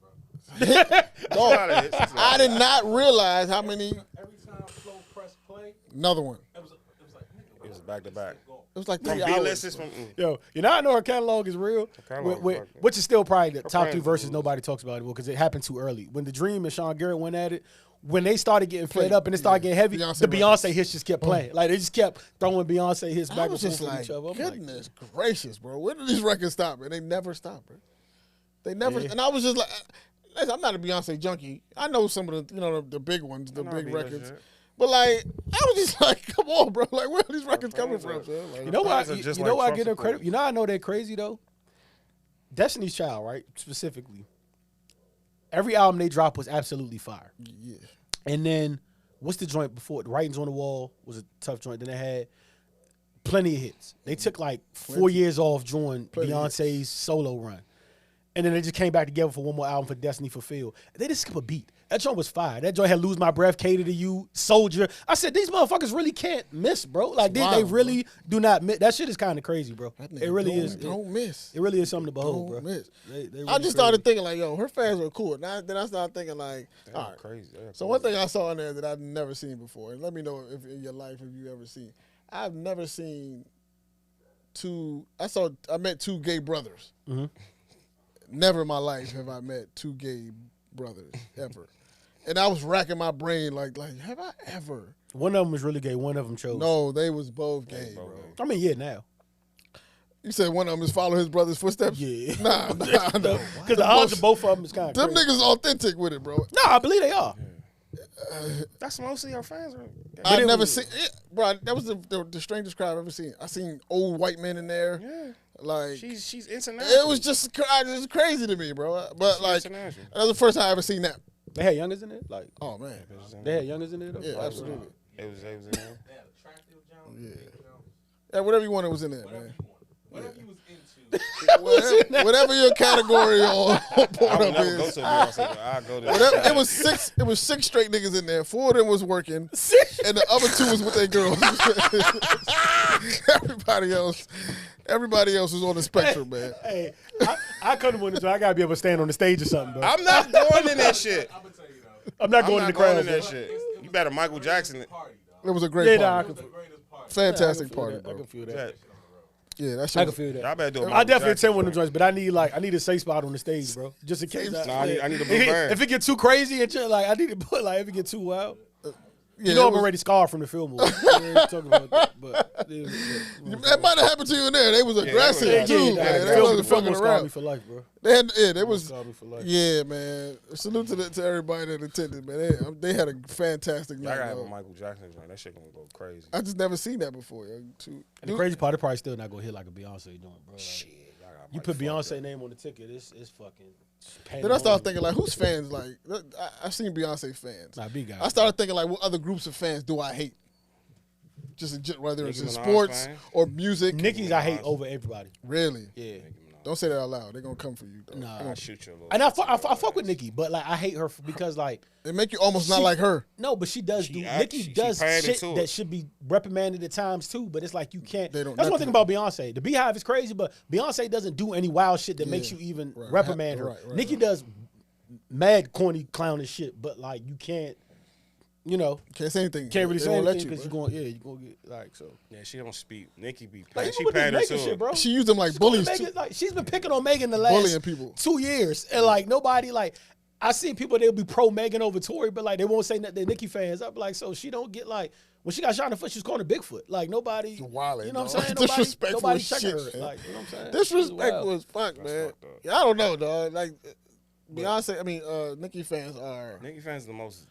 bro. Dog, I did not realize how many. Every time Flo press play, Another one. it was like, nigga, It was back to back. It was like From 3 B hours. list, from Yo, you know I know her catalog is real, catalog is fucking- which is still probably the top praying three for verses losers. nobody talks about it because it happened too early. When the Dream and Sean Garrett went at it, when they started getting fed up and it started getting heavy, Beyonce the records. Beyonce hits just kept playing. Like they just kept throwing Beyonce hits I back and was forth just with like, each other. I'm like, goodness gracious, bro. When did these records stop? And they never stop, bro. They never. Yeah. And I was just like, listen, I'm not a Beyonce junkie. I know some of the, the big ones, the know big B-list records. shit. But like, I was just like, come on, bro. Like, where are these records coming fans from, are- son? Like, You know why? fans are You just know like why I Trump give them credit? supporters. You know I know they're crazy though. Destiny's Child, right? Specifically, every album they dropped was absolutely fire. yeah. And then what's the joint before? The Writings on the Wall was a tough joint. Then they had plenty of hits. They took like 4 years off during Beyonce's solo run. And then they just came back together for one more album for Destiny Fulfilled. They didn't skip a beat. That joint was fire. That joint had Lose My Breath, Cater to You, Soldier. I said, these motherfuckers really can't miss, bro. Like, they really do not miss. That shit is kind of crazy, bro. It really is. Don't miss. It really is something to behold, Don't bro. miss. They really I just started thinking like, yo, her fans are cool. Then I started thinking like, They're all right. crazy. They're So one thing I saw in there that I've never seen before, and let me know if in your life if you ever seen. I've never seen I met two gay brothers. Mm-hmm. Never in my life have I met two gay brothers ever. And I was racking my brain like have I ever? One of them was really gay. One of them chose. No, they was both gay, both bro. gay. I mean, yeah, now. You said one of them is follow his brother's footsteps? Yeah. Nah. Because the odds of both of them is kind of Them crazy. niggas authentic with it, bro. No, I believe they are. That's mostly our fans. Right? I've never seen it, bro. That was the strangest crowd I've ever seen. I seen old white men in there. Yeah. Like She's international. it was just crazy to me, bro. But like international. that was the first time I ever seen that. They had youngers in it? Like, Oh man, they had youngers in it? Though? yeah, absolutely. It was in there. They had attractive Jones. Yeah, whatever you wanted was in there, man. Whatever you was into. Whatever your category on I would Pornhub never go is. to a Beyonce, but I go to. Whatever, it was six straight niggas in there. 4 of them was working, and the other 2 was with their girls. everybody else was on the spectrum, man. Hey, I couldn't win this. I got to be able to stand on the stage or something, bro. I'm not going in that shit. I'm gonna tell you though. I'm not I'm going in not the going crowd. in that shit. You better Michael Jackson it. Party, dog. It was a Yeah, great nah, I party, can, The greatest party. fantastic I party, can bro. feel that. That- Yeah, that I shit. can Was, feel that. Y'all better do a I Michael definitely Jackson attend one of joint. them joints, but I need a safe spot on the stage, bro, just in case. Nah, I need a blue if, band. if it get too crazy and shit, like I need to put like if it get too wild. yeah, You know it I'm was- already scarred from the film movie. We ain't talking about that, but That might have happened to you in there. They was aggressive yeah, too, yeah, man. yeah, They film, wasn't the film fucking will scar me around. for life, bro. They had, yeah, they was. Scar me for life. Yeah, man. Salute to everybody that attended, man. They had a fantastic I night. gotta have a dog. Michael Jackson joint. That shit gonna go crazy. I just never seen that before. Yo. And the crazy part, it probably still not gonna hit like a Beyonce joint, bro. Like, Shit, y'all got you Mike put fucked Beyonce up. name on the ticket, it's fucking. Then I started thinking like, who's fans? Like, I've seen Beyonce fans. Nah, big guy. I started thinking like, what other groups of fans do I hate? Whether it's in Nicki Minaj sports fans? or music. Nicki's I hate over everybody. Really? Yeah. Don't say that out loud. They're gonna come for you. Though. Nah. I'll shoot you a little. And I fuck with Nicki, but like I hate her because like They make you almost not like her. no, but she does do. act- Nicki she does padded shit to it. that should be reprimanded at times too. But it's like you can't. They don't- That's one nothing- thing about Beyonce. The Beehive is crazy, but Beyonce doesn't do any wild shit that makes you even right. reprimand her. Right, right, Nicki right. does mad corny clownish shit, but like you can't. You know, Can't say anything. can't really They say won't let anything because bro. you're going. Yeah, you're gonna get like so. Yeah, she don't speak. Nicki be Like she even with this pattern Megan to shit, it. bro. She used them like She's calling bullies. Megan, like she's been picking on Megan the last Bullying people. 2 years, and like nobody like I see people they'll be pro Megan over Tory, but like they won't say that they're Nicki fans. I'm like, so she don't get like when she got shot in the foot, she was calling her Bigfoot. Like nobody, wildin', you know what dog. I'm saying? Disrespectful Nobody as checking shit, her. man. Like you know what I'm saying? Disrespectful Wow. as fuck, man. fucked up. Yeah, I don't know, dog. Like Beyonce, I mean, Nicki fans are Nicki fans the most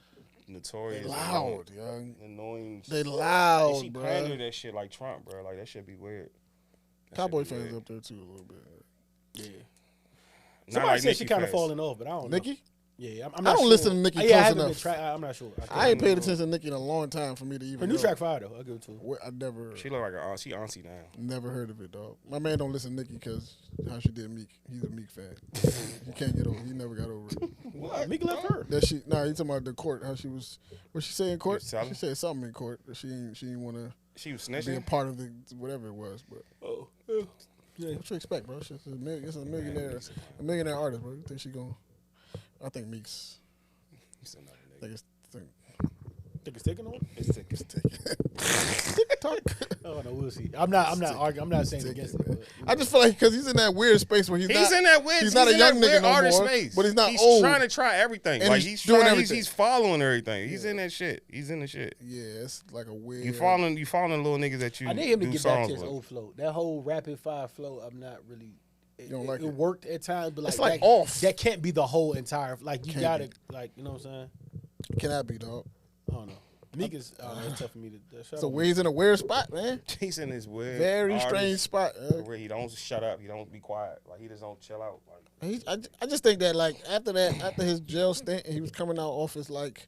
notorious, loud, young. annoying. They And loud, she bro. pander that shit like Trump, bro. Like that shit be weird. That Cowboy shit be fans weird. up there too a little bit. Yeah. Not Somebody like said she Nicki kind of fans. falling off, but I don't know. Nicki? Yeah, I'm I not don't sure. listen to Nicki Yeah, I close haven't enough. been I'm not sure. I ain't paid attention to Nicki in a long time for me to even. Her new know. track fire though. I'll give it to her. I never, She look like a she auntie now. never heard of it, dog. My man don't listen to Nicki because how she did Meek. He's a Meek fan. He can't get over. He never got over it. What? Meek left her. That she, nah, he talking about the court. How she was. What she say in court? You telling? She said something in court. That she ain't want to She was be a snitching. part of the whatever it was. But Oh. Yeah. what you expect, bro? It's a millionaire artist, bro. You think she gonna? I think Meek's. He's another I nigga. think it's. Think it's taking on? It's taking. TikTok. Oh no, we'll see. I'm not arguing. I'm not saying Take against it, it. man. But, I just feel like because he's in that weird space where he's not. in that weird. He's not a in young that nigga weird no artist more, space, but he's not he's old. trying to try everything. And Like he's he's doing trying. everything. He's following everything. He's in that shit. He's in the shit. Yeah, it's like a weird. You following little niggas that you. I need him to do get back songs to his with. old flow. That whole rapid fire flow, I'm not really. It, don't like it it? worked at times, but like It's like that, off. That can't be the whole entire. Like you Can't gotta, be. like you know what I'm saying. Can that be, dog? I don't know. Meek is it's tough for me to. So he's in a weird spot, man. He's in this weird, Very artist strange spot. where he don't shut up. He don't be quiet. Like he just don't chill out. Like I just think that like after his jail stint, and he was coming out off his like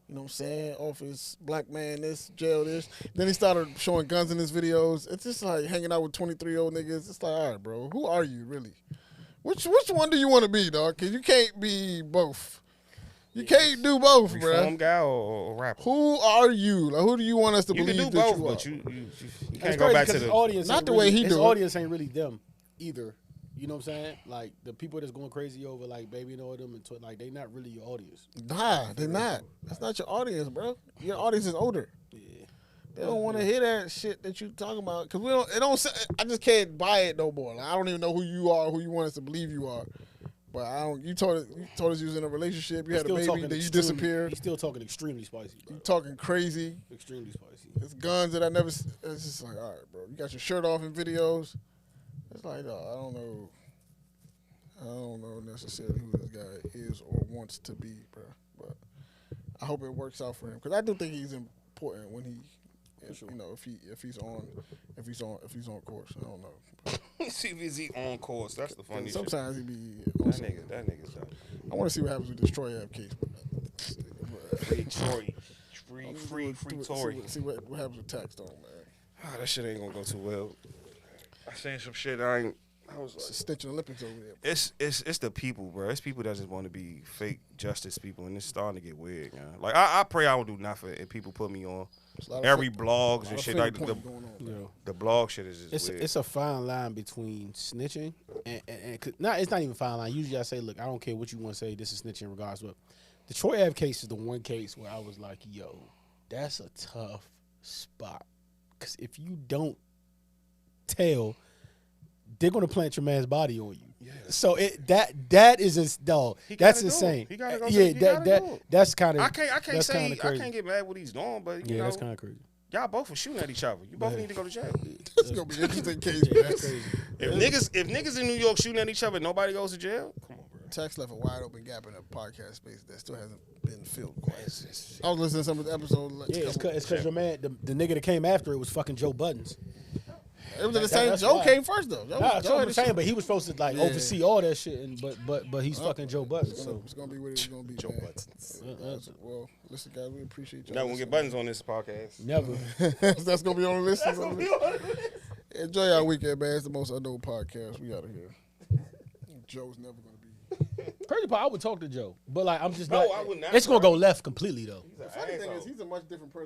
You know what I'm saying? Off his black man this, jail this. Then he started showing guns in his videos. It's just like hanging out with 23-year-old niggas. It's like, all right, bro, who are you really? Which one do you want to be, dog? Because you can't be both. You can't do both, bro. Reform guy or rapper? Who are you? Like, who do you want us to You can believe do that both, you are? but you It's can't go crazy back 'cause to his the audience. Not ain't the really, way he his do it. audience ain't really them either. You know what I'm saying? Like the people that's going crazy over like Baby and all them and like they not really your audience. Nah, they're not. That's not your audience, bro. Your audience is older. Yeah. They don't want to hear that shit that you talking about because we don't. It don't. I just can't buy it no more. Like, I don't even know who you are, who you want us to believe you are. But I don't. You told us you was in a relationship. You had a baby, then you disappeared. He's still talking extremely spicy, bro. You talking crazy. Extremely spicy. It's guns that I never. It's just like, all right, bro. You got your shirt off in videos. It's like, I don't know. I don't know necessarily who this guy is or wants to be, bro. But I hope it works out for him because I do think he's important when he, you know, if he's on course. I don't know. see if he's on course. That's the funny shit. Sometimes he be. That nigga's done. I want to see what happens with this Troy Ave case. Free Tory. Free Tory. See what happens with Taxstone, man. Ah, that shit ain't gonna go too well. I seen some shit I was It's like, a stitch in the Olympics over there. it's the people, bro. It's people that just want to be fake justice people, and it's starting to get weird, man. Like I pray I don't do nothing, and people put me on every blogs and shit. Like the blog shit is just weird. It's a fine line between snitching and it's not even a fine line. Usually I say, look, I don't care what you want to say. This is snitching in regards, but the Troy Ave case is the one case where I was like, yo, that's a tough spot because if you don't tell, they're gonna plant your man's body on you. Yeah. So that is dog. That's insane. He gotta go. Yeah, that's kind of. I can't say I can't get mad what he's doing, but you know, that's kind of crazy. Y'all both were shooting at each other. You both need to go to jail. It's gonna be an interesting case, man. That's crazy. If niggas in New York shooting at each other, nobody goes to jail. Come on, bro. Tax left a wide open gap in the podcast space that still hasn't been filled quite. I was listening to some of the episodes. Yeah, it's because your man, the nigga that came after it was fucking Joe Buttons. It was the same. Joe came first though. Joe that's what I'm saying, but he was supposed to oversee all that shit, and but he's fucking Joe Buttons. So it's gonna be what it's gonna be. Joe Buttons. Well, listen, guys, we appreciate you. Never gonna get Buttons on this podcast. Never. That's gonna be on the list. Enjoy our weekend, man. It's the most unknown podcast. We out of here. Joe's never gonna be. Crazy part, I would talk to Joe, but like I'm just No, not. I would not, It's gonna bro. go left completely though. The funny thing is, he's a much different person.